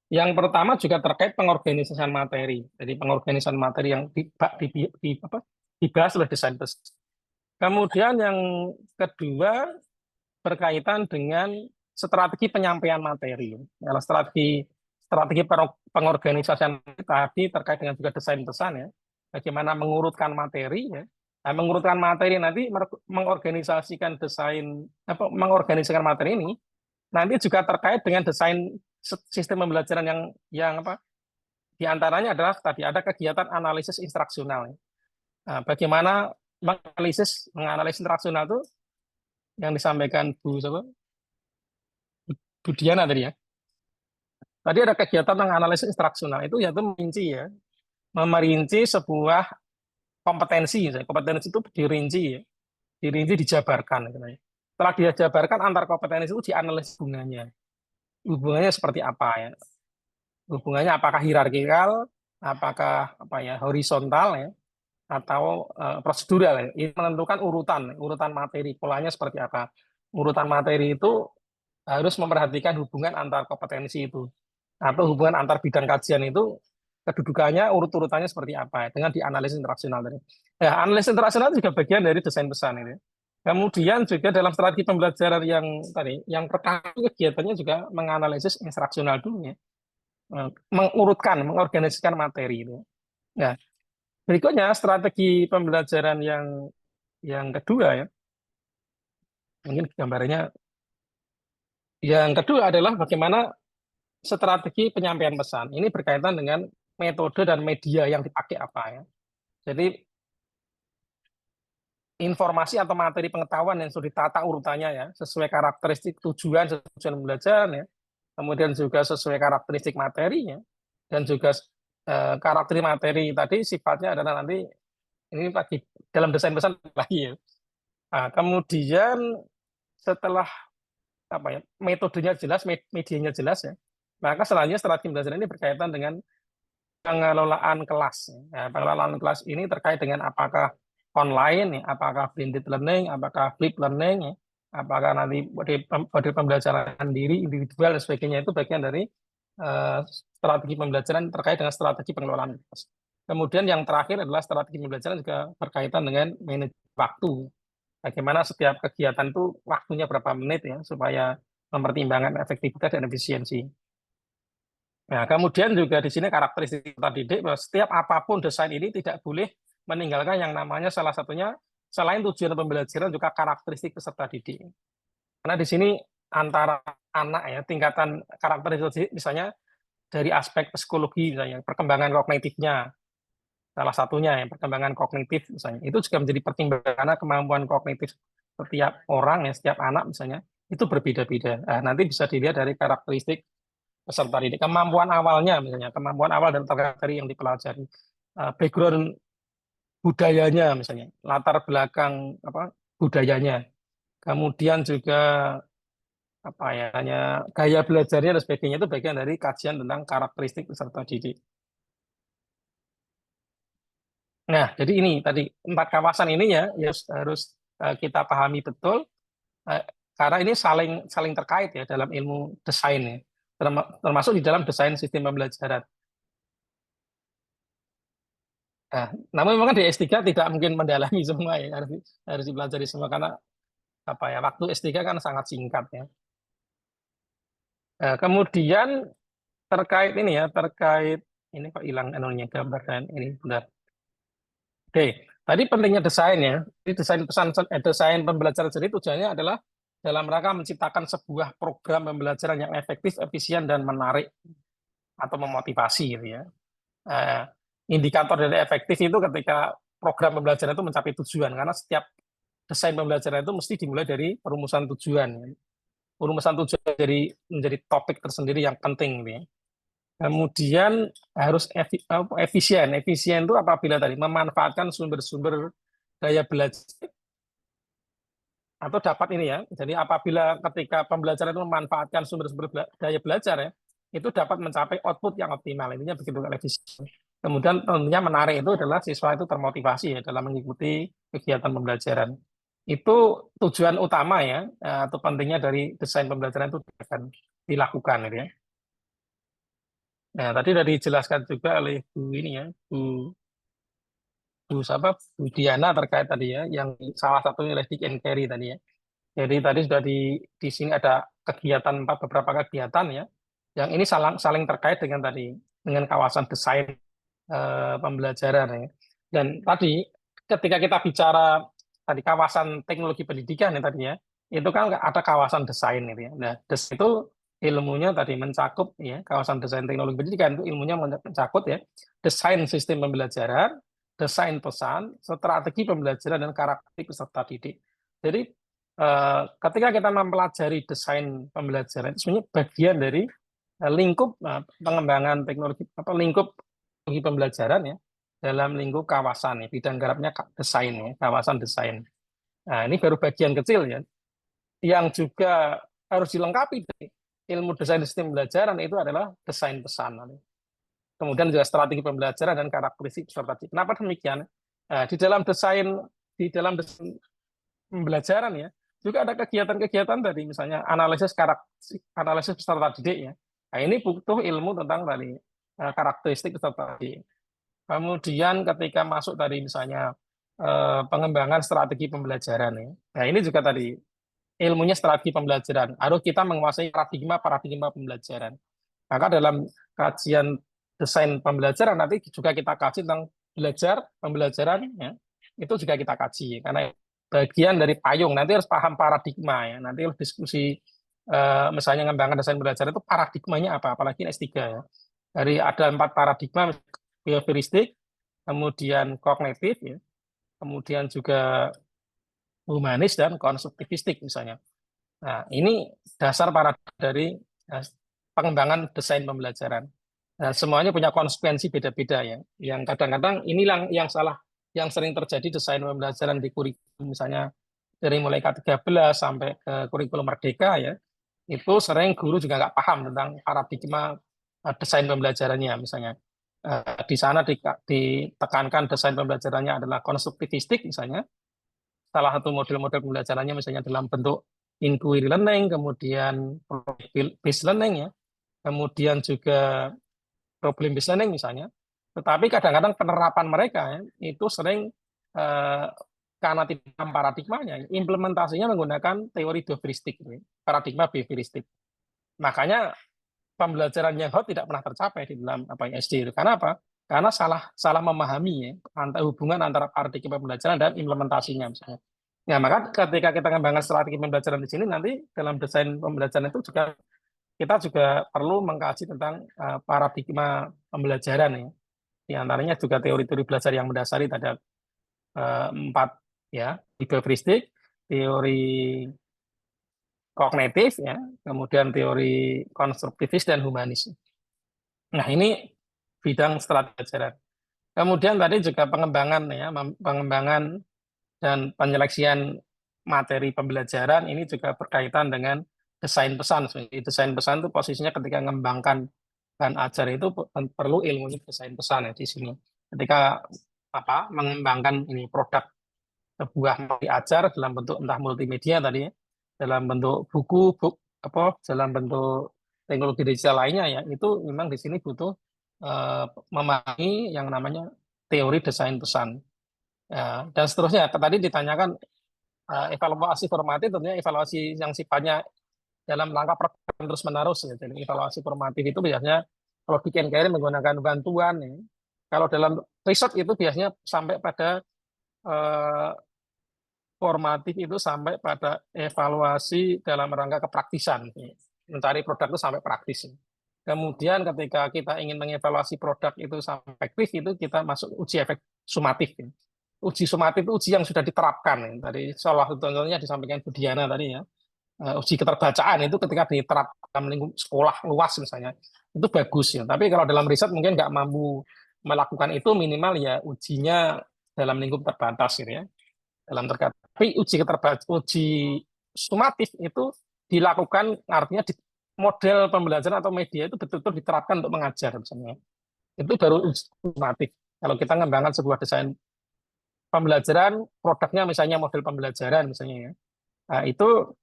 Yang pertama juga terkait pengorganisasian materi. Jadi pengorganisasian materi yang dibahas oleh desain pesan. Kemudian yang kedua berkaitan dengan strategi penyampaian materi. Strategi pengorganisasian tadi terkait dengan juga desain pesan ya. Bagaimana mengurutkan materi ya. Nah, mengurutkan materi nanti mengorganisasikan mengorganisasikan materi ini nanti juga terkait dengan desain sistem pembelajaran yang di antaranya adalah tadi ada kegiatan analisis instruksional. Nah, bagaimana menganalisis instruksional itu yang disampaikan Bu Diana tadi ya. Tadi ada kegiatan menganalisis instruksional itu yaitu merinci sebuah kompetensi. Kompetensi itu dirinci dijabarkan. Setelah dijabarkan antar kompetensi itu dianalisis hubungannya seperti apa ya. Hubungannya apakah hierarkikal, apakah horizontal ya, atau prosedural ya. Ini menentukan urutan materi, polanya seperti apa. Urutan materi itu harus memperhatikan hubungan antar kompetensi itu atau hubungan antar bidang kajian itu kedudukannya urutannya seperti apa ya, dengan dianalisis interaksional tadi. Ya, analisis interaksional juga bagian dari desain pesan ini. Kemudian juga dalam strategi pembelajaran yang pertama kegiatannya juga menganalisis instruksional dulu ya. Mengorganisasikan materi itu. Nah, berikutnya strategi pembelajaran yang kedua ya. Mungkin gambarnya yang kedua adalah bagaimana strategi penyampaian pesan. Ini berkaitan dengan metode dan media yang dipakai apa ya. Jadi informasi atau materi pengetahuan yang sudah ditata urutannya ya, sesuai karakteristik tujuan pembelajaran ya. Kemudian juga sesuai karakteristik materinya dan juga karakteristik materi tadi sifatnya adalah nanti ini lagi dalam desain pesan lagi ya. Nah, kemudian setelah metodenya jelas, medianya jelas ya, maka selanjutnya strategi pembelajaran ini berkaitan dengan pengelolaan kelas. Ya, pengelolaan kelas ini terkait dengan apakah online, ya, apakah blended learning, apakah flip learning, ya, apakah nanti model pembelajaran sendiri, individual dan sebagainya itu bagian dari strategi pembelajaran terkait dengan strategi pengelolaan kelas. Kemudian yang terakhir adalah strategi pembelajaran juga berkaitan dengan manajemen waktu. Bagaimana setiap kegiatan itu waktunya berapa menit ya supaya mempertimbangkan efektivitas dan efisiensi. Nah, kemudian juga di sini karakteristik peserta didik bahwa setiap apapun desain ini tidak boleh meninggalkan yang namanya salah satunya selain tujuan pembelajaran juga karakteristik peserta didik. Karena di sini antara anak ya tingkatan karakteristik misalnya dari aspek psikologi misalnya perkembangan kognitifnya salah satunya ya perkembangan kognitif misalnya itu juga menjadi pertimbangan karena kemampuan kognitif setiap orang ya setiap anak misalnya itu berbeda-beda. Nah, nanti bisa dilihat dari karakteristik peserta didik. Kemampuan awalnya misalnya, kemampuan awal dan materi yang dipelajari. background budayanya misalnya, latar belakang budayanya. Kemudian juga hanya gaya belajarnya dan sebagainya itu bagian dari kajian tentang karakteristik peserta didik. Nah, jadi ini tadi 4 kawasan ini ya harus kita pahami betul karena ini saling terkait ya dalam ilmu desain ya, termasuk di dalam desain sistem pembelajaran. Nah, namun memang di S3 tidak mungkin mendalami semua ya, harus dipelajari semua karena waktu S3 kan sangat singkat ya. Kemudian terkait ini kok hilang gambar dan ini benar. Oke, tadi pentingnya desain ya. Jadi desain pembelajaran sendiri tujuannya adalah dalam rangka menciptakan sebuah program pembelajaran yang efektif, efisien dan menarik atau memotivasi gitu ya. Indikator dari efektif itu ketika program pembelajaran itu mencapai tujuan, karena setiap desain pembelajaran itu mesti dimulai dari perumusan tujuan. Perumusan tujuan menjadi topik tersendiri yang penting gitu ya. Kemudian harus efisien. Efisien itu apabila tadi memanfaatkan sumber-sumber daya belajar atau dapat ini ya. Jadi apabila ketika pembelajaran itu memanfaatkan sumber-sumber daya belajar ya, itu dapat mencapai output yang optimal. Intinya begitu efisien. Kemudian tentunya menarik itu adalah siswa itu termotivasi ya dalam mengikuti kegiatan pembelajaran. Itu tujuan utama ya, atau pentingnya dari desain pembelajaran itu akan dilakukan gitu ya. Nah, tadi sudah dijelaskan juga oleh Bu ini ya, Bu Diana terkait tadi ya, yang salah satunya adalah Dick and Carry tadi ya. Jadi tadi sudah di sini ada beberapa kegiatan ya, yang ini saling terkait dengan kawasan desain pembelajaran ya. Dan tadi ketika kita bicara tadi kawasan teknologi pendidikan ya tadi ya, itu kan ada kawasan desain gitu ya. Nah, desain itu ilmunya tadi mencakup ya, kawasan desain teknologi pendidikan itu ilmunya mencakup ya, desain sistem pembelajaran, desain pesan, strategi pembelajaran dan karakteristik peserta didik. Jadi ketika kita mempelajari desain pembelajaran itu sebenarnya bagian dari lingkup pengembangan teknologi lingkup teknologi pembelajaran ya dalam lingkup kawasan ya, bidang garapnya desain ya, kawasan desain. Nah, ini baru bagian kecil ya. Yang juga harus dilengkapi dari ilmu desain sistem pembelajaran itu adalah desain pesan. Kemudian juga strategi pembelajaran dan karakteristik peserta didik. Kenapa demikian? Nah, di dalam desain pembelajaran ya, juga ada kegiatan-kegiatan tadi, misalnya analisis peserta didik ya. Nah, ini butuh ilmu tentang tadi karakteristik peserta didik. Kemudian ketika masuk tadi misalnya pengembangan strategi pembelajaran ya. Nah, ini juga tadi ilmunya strategi pembelajaran. Harus kita menguasai paradigma pembelajaran. Maka dalam kajian desain pembelajaran nanti juga kita kaji tentang pembelajaran ya. Itu juga kita kaji karena bagian dari payung, nanti harus paham paradigma ya. Nanti harus diskusi misalnya mengembangkan desain pembelajaran itu paradigmanya apa, apalagi S3 ya. Dari ada 4 paradigma, behavioristik, kemudian kognitif ya, kemudian juga humanis dan konstruktivistik misalnya. Nah, ini dasar paradigma dari pengembangan desain pembelajaran. Nah, semuanya punya konsekuensi beda-beda ya. Yang kadang-kadang inilah yang sering terjadi desain pembelajaran di kurikulum misalnya dari mulai K13 sampai ke kurikulum Merdeka ya. Itu sering guru juga nggak paham tentang paradigma desain pembelajarannya misalnya. Di sana ditekankan desain pembelajarannya adalah konstruktivistik misalnya. Salah satu model-model pembelajarannya misalnya dalam bentuk inquiry learning, kemudian project-based learning ya, kemudian juga problem based learning misalnya. Tetapi kadang-kadang penerapan mereka ya, itu sering karena tidak paham paradigmanya, implementasinya menggunakan teori behavioristik, paradigma behavioristik. Makanya pembelajaran yang hot tidak pernah tercapai di dalam SD itu. Karena apa? Karena salah memahami ya, hubungan antara paradigma pembelajaran dan implementasinya misalnya. Nah, maka ketika kita mengembangkan strategi pembelajaran di sini, nanti dalam desain pembelajaran itu juga kita juga perlu mengkaji tentang paradigma pembelajaran ya. Di antaranya juga teori-teori belajar yang mendasari ada 4 ya, behavioristik, teori kognitif ya, kemudian teori konstruktivis dan humanis. Nah, ini bidang strategi pembelajaran. Kemudian tadi juga pengembangan ya, pengembangan dan penyeleksian materi pembelajaran ini juga berkaitan dengan desain pesan. Jadi desain pesan itu posisinya ketika mengembangkan bahan ajar itu perlu ilmu desain pesan ya di sini. Ketika mengembangkan ini produk sebuah materi ajar dalam bentuk entah multimedia tadi ya, dalam bentuk buku, dalam bentuk teknologi digital lainnya ya, itu memang di sini butuh memahami yang namanya teori desain pesan. Ya, dan seterusnya. Tadi ditanyakan evaluasi formatif, tentunya evaluasi yang sifatnya dalam rangka program terus menerus. Ya. Jadi evaluasi formatif itu biasanya kalau di KNKRI menggunakan bantuan. Ya. Kalau dalam riset itu biasanya sampai pada formatif itu sampai pada evaluasi dalam rangka kepraktisan. Ya. Mencari produk itu sampai praktis. Kemudian ketika kita ingin mengevaluasi produk itu sampai efektif, itu kita masuk uji efek sumatif. Ya. Uji sumatif itu uji yang sudah diterapkan. Ya. Tadi salah satu contohnya disampaikan Bu Diana tadi ya. Uji keterbacaan itu ketika diterapkan dalam lingkup sekolah luas misalnya, itu bagus ya. Tapi kalau dalam riset mungkin nggak mampu melakukan itu, minimal ya ujinya dalam lingkup terbatas gitu ya. Tapi uji sumatif itu dilakukan, artinya di model pembelajaran atau media itu betul-betul diterapkan untuk mengajar misalnya. Itu baru uji sumatif. Kalau kita mengembangkan sebuah desain pembelajaran, produknya misalnya model pembelajaran misalnya ya, nah, itu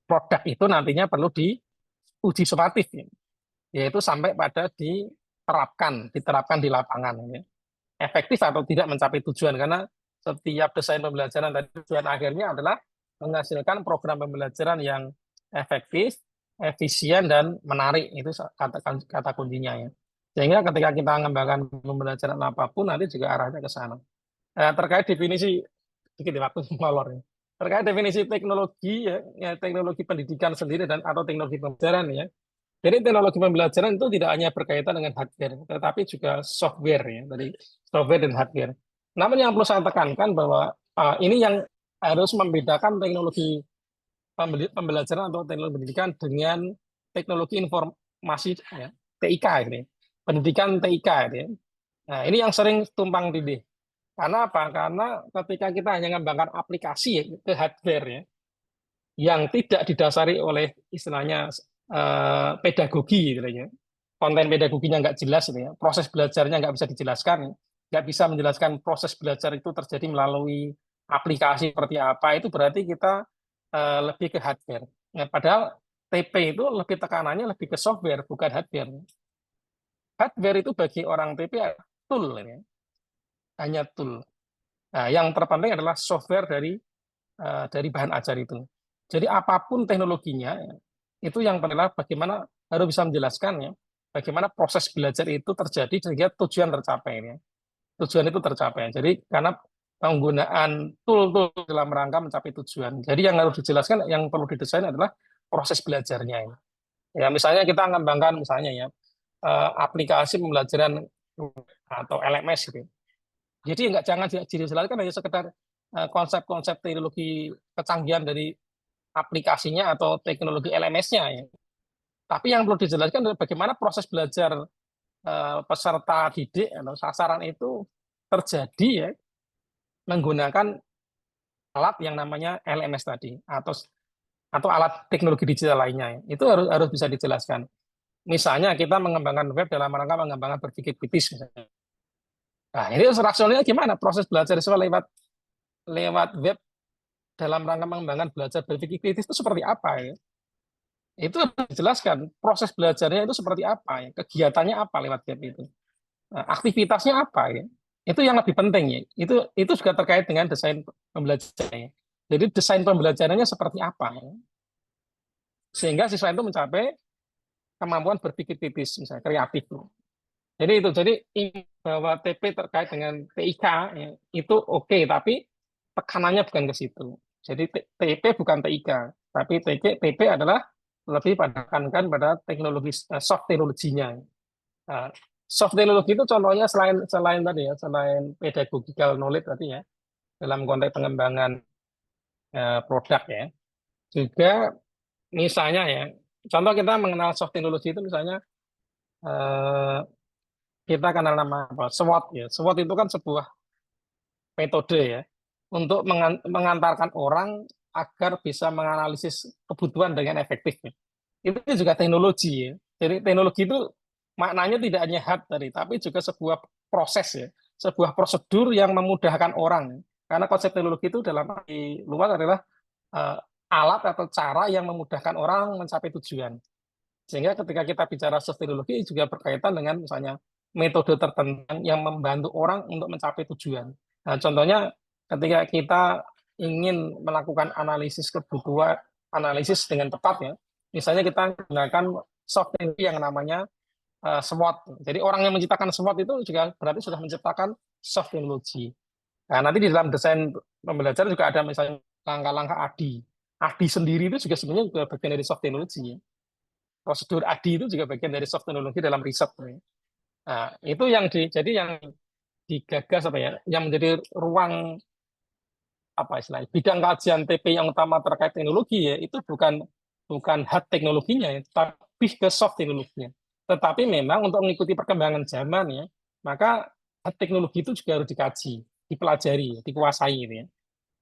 produk itu nantinya perlu diuji sumatif ya, yaitu sampai pada diterapkan di lapangan ya. Efektif atau tidak mencapai tujuan, karena setiap desain pembelajaran tadi tujuan akhirnya adalah menghasilkan program pembelajaran yang efektif, efisien dan menarik. Itu kata kuncinya ya. Sehingga ketika kita mengembangkan pembelajaran apapun nanti juga arahnya ke sana. Terkait definisi sedikit waktu molor ya. Terkait definisi teknologi ya, teknologi pendidikan sendiri dan atau teknologi pembelajaran ya. Jadi teknologi pembelajaran itu tidak hanya berkaitan dengan hardware, tetapi juga software ya, dari software dan hardware. Namun yang perlu saya tekankan bahwa ini yang harus membedakan teknologi pembelajaran atau teknologi pendidikan dengan teknologi informasi ya, TIK ini, pendidikan TIK ini. Nah, ini yang sering tumpang tindih. Karena apa? Karena ketika kita hanya mengembangkan aplikasi ke hardware ya, yang tidak didasari oleh istilahnya pedagogi gitu ya. Konten pedagoginya nggak jelas gitu ya. Proses belajarnya nggak bisa dijelaskan, nggak bisa menjelaskan proses belajar itu terjadi melalui aplikasi seperti apa, itu berarti kita lebih ke hardware. Ya, padahal TP itu lebih tekanannya lebih ke software bukan hardware. Hardware itu bagi orang TP tool ya. Hanya tool. Nah, yang terpenting adalah software dari bahan ajar itu. Jadi apapun teknologinya, itu yang adalah bagaimana harus bisa menjelaskan ya, bagaimana proses belajar itu terjadi sehingga tujuan tercapai ya. Tujuan itu tercapai. Jadi karena penggunaan tool-tool dalam rangka mencapai tujuan. Jadi yang harus dijelaskan, yang perlu didesain adalah proses belajarnya ini. Ya misalnya kita mengembangkan misalnya ya aplikasi pembelajaran atau LMS gitu. Jadi jangan dijelaskan hanya sekedar konsep-konsep teknologi kecanggihan dari aplikasinya atau teknologi LMS-nya ya. Tapi yang perlu dijelaskan adalah bagaimana proses belajar peserta didik atau sasaran itu terjadi ya menggunakan alat yang namanya LMS tadi atau alat teknologi digital lainnya. Itu harus bisa dijelaskan. Misalnya kita mengembangkan web dalam rangka mengembangkan berpikir kritis misalnya. Nah, ini rasionalnya gimana? Proses belajar siswa lewat web dalam rangka mengembangkan belajar berpikir kritis itu seperti apa ya? Itu harus dijelaskan proses belajarnya itu seperti apa ya, kegiatannya apa lewat web itu, nah, aktivitasnya apa ya, itu yang lebih penting ya, itu juga terkait dengan desain pembelajarannya. Jadi desain pembelajarannya seperti apa ya, sehingga siswa itu mencapai kemampuan berpikir kritis misalnya kreatif. Jadi bahwa TP terkait dengan TIK ya, itu oke, tapi tekanannya bukan ke situ. Jadi TP bukan TIK, tapi TP adalah lebih pada teknologi soft teknologinya. Nah, soft teknologi itu contohnya selain tadi ya, selain pedagogical knowledge tadi ya, dalam konteks pengembangan produk ya, juga misalnya ya, contoh kita mengenal soft teknologi itu misalnya kita kenal nama apa? SWOT ya. SWOT itu kan sebuah metode ya untuk mengantarkan orang agar bisa menganalisis kebutuhan dengan efektif ya. Itu juga teknologi ya. Jadi teknologi itu maknanya tidak hanya hard tadi, tapi juga sebuah proses ya, sebuah prosedur yang memudahkan orang. Karena konsep teknologi itu dalam arti luas adalah eh, alat atau cara yang memudahkan orang mencapai tujuan. Sehingga ketika kita bicara teknologi juga berkaitan dengan misalnya metode tertentu yang membantu orang untuk mencapai tujuan. Nah, contohnya ketika kita ingin melakukan analisis kebutuhan, analisis dengan tepat ya, misalnya kita menggunakan software yang namanya SWOT. Jadi orang yang menciptakan SWOT itu juga berarti sudah menciptakan soft teknologi. Nah, nanti di dalam desain pembelajaran juga ada misalnya langkah-langkah ADI. ADI sendiri itu juga sebenarnya juga bagian dari soft teknologi. Prosedur ADI itu juga bagian dari soft teknologi dalam riset. Nah, itu yang jadi yang digagas apa ya, yang menjadi ruang apa istilahnya bidang kajian TP yang utama terkait teknologi ya itu bukan hard teknologinya ya, tapi ke soft teknologinya. Tetapi memang untuk mengikuti perkembangan zaman ya, maka hard teknologi itu juga harus dikaji, dipelajari, dikuasai gitu ya.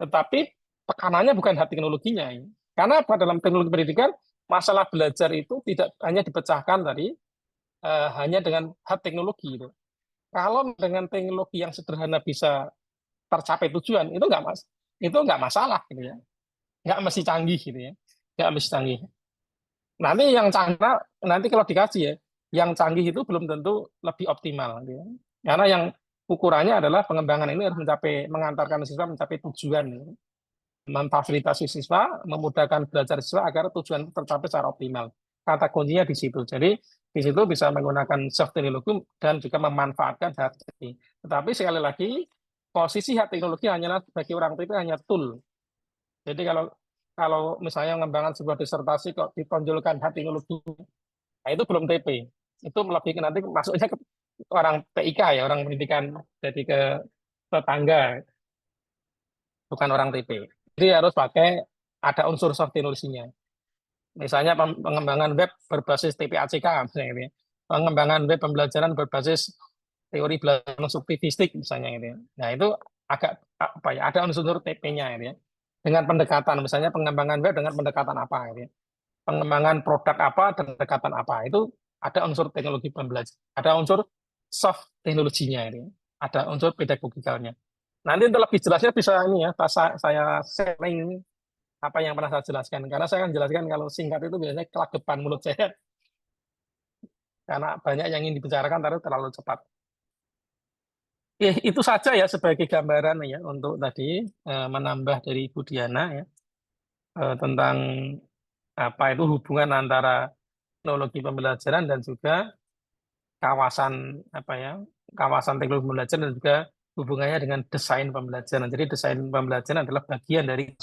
Tetapi tekanannya bukan hard teknologinya ya. Karena apa dalam teknologi pendidikan masalah belajar itu tidak hanya dipecahkan tadi hanya dengan hard teknologi gitu. Kalau dengan teknologi yang sederhana bisa tercapai tujuan itu nggak masalah gitu ya, nggak mesti canggih gitu ya, nggak mesti canggih. Nanti yang canggih nanti kalau dikasih ya, yang canggih itu belum tentu lebih optimal gitu ya. Karena yang ukurannya adalah pengembangan ini harus mengantarkan siswa mencapai tujuan gitu. Memfasilitasi siswa, memudahkan belajar siswa agar tujuan tercapai secara optimal. Kata kuncinya di situ. Jadi di situ bisa menggunakan soft teknologi dan juga memanfaatkan hard teknologi. Tetapi sekali lagi posisi hard teknologi hanyalah bagi orang itu hanya tool. Jadi kalau misalnya mengembangkan sebuah disertasi kok ditonjolkan hard teknologi, nah itu belum TP. Itu lebih nanti masuknya ke orang TIK ya, orang pendidikan jadi ke tetangga, bukan orang TP. Jadi harus pakai ada unsur soft teknologinya. Misalnya pengembangan web berbasis TPACK misalnya gitu ya. Pengembangan web pembelajaran berbasis teori belajar konstruktivistik misalnya gitu ya. Nah, itu agak apa ya? Ada unsur TP-nya gitu ya. Dengan pendekatan misalnya pengembangan web dengan pendekatan apa gitu ya. Pengembangan produk apa dan pendekatan apa. Itu ada unsur teknologi pembelajaran, ada unsur soft teknologinya ini. Ada unsur pedagogikalnya. Nanti untuk lebih jelasnya bisa ini ya, saya sharing apa yang pernah saya jelaskan. Karena saya akan jelaskan kalau singkat itu biasanya kelagepan mulut saya. Karena banyak yang ingin dibicarakan terlalu cepat. Itu saja ya sebagai gambaran ya untuk tadi menambah dari Ibu Diana ya tentang apa itu hubungan antara teknologi pembelajaran dan juga kawasan apa ya kawasan teknologi pembelajaran dan juga hubungannya dengan desain pembelajaran. Jadi desain pembelajaran adalah bagian dari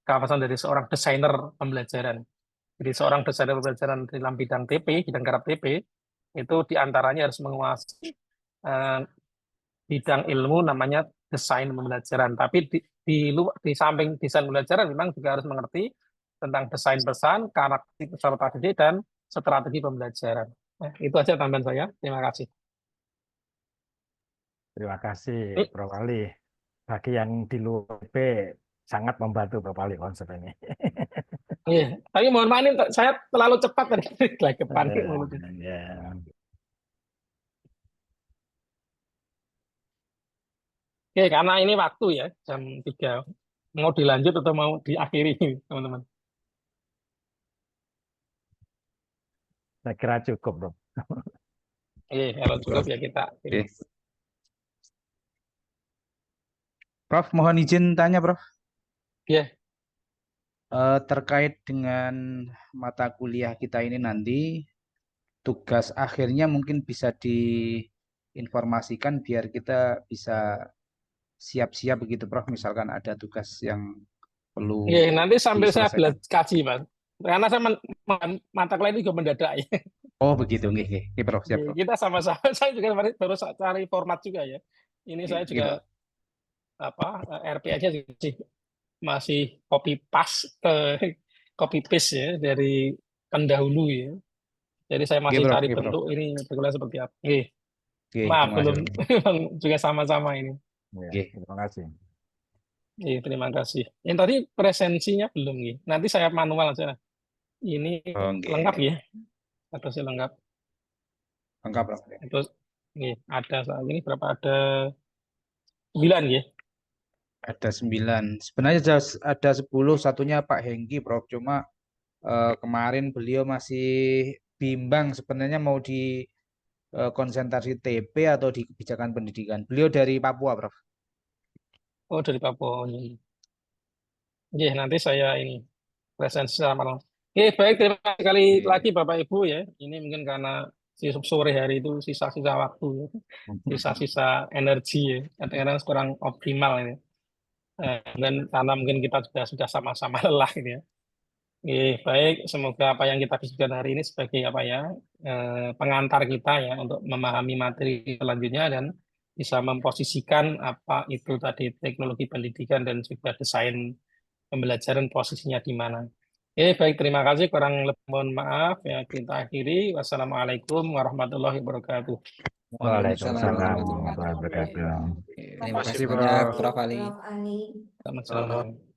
kawasan dari seorang desainer pembelajaran. Jadi seorang desainer pembelajaran dalam bidang TP, bidang garap TP itu diantaranya harus menguasai bidang ilmu namanya desain pembelajaran. Tapi di samping desain pembelajaran memang juga harus mengerti tentang desain pesan, karakter peserta didik dan strategi pembelajaran. Nah, itu aja tambahan saya. Terima kasih. Terima kasih, Prof. Ali. Bagi yang di luar TP sangat membantu Prof. Ali konsep ini. Iya, tapi mohon maaf ini saya terlalu cepat tadi kelagepan. Ya. Oke, karena ini waktu ya, jam 3. Mau dilanjut atau mau diakhiri, teman-teman? Saya kira cukup, Prof. Iya, kalau cukup ya kita. Oke. Prof, mohon izin tanya, Prof. Iya. Terkait dengan mata kuliah kita ini nanti, tugas akhirnya mungkin bisa diinformasikan biar kita bisa siap-siap begitu, Prof. Misalkan ada tugas yang perlu Iya, nanti sambil saya diselesaikan. kaji, Mas. Karena saya mata kuliah ini juga mendadak ya. Oh, begitu. Oke, Prof. Siap, Prof. Kita sama-sama, saya juga baru cari format juga ya. Ini saya Oke, juga RPA-nya masih copy paste ya dari pendahulu ya. Jadi saya Oke, masih Prof. cari Oke, Prof. bentuk ini sebetulnya seperti apa. Oke, Oke, maaf terima kasih, belum Prof. juga sama-sama ini. Ya, Oke. terima kasih. Terima kasih. Yang tadi presensinya belum nih. Nanti saya manual aja. Ini Oke. lengkap ya, atau sih lengkap. Lengkap, Prof. Itu ada saat ini berapa? Ada 9 ya. Ada 9. Sebenarnya ada 10, satunya Pak Hengki, Prof. Cuma kemarin beliau masih bimbang sebenarnya mau di konsentrasi TP atau di kebijakan pendidikan. Beliau dari Papua, Prof. Oh, dari Papua. Iya, nanti saya ini presensi secara malam. Oke, baik. Terima kasih sekali lagi Bapak Ibu ya. Ini mungkin karena sore hari itu sisa-sisa waktu, ya. Sisa-sisa energi ya. Kadang-kadang kurang optimal ini. Dan karena mungkin kita sudah sama-sama lelah gitu ya. Oke, baik. Semoga apa yang kita diskusikan hari ini sebagai apa ya pengantar kita ya untuk memahami materi selanjutnya dan bisa memposisikan apa itu tadi teknologi pendidikan dan juga desain pembelajaran posisinya di mana. Oke, baik. Terima kasih. Kurang lebih mohon maaf ya. Kita akhiri. Wassalamualaikum warahmatullahi wabarakatuh. Waalaikumsalam warahmatullahi warahmatullahi wabarakatuh. wabarakatuh. Terima kasih Prof. banyak, Prof. Ali. Prof. Ali. Selamat malam.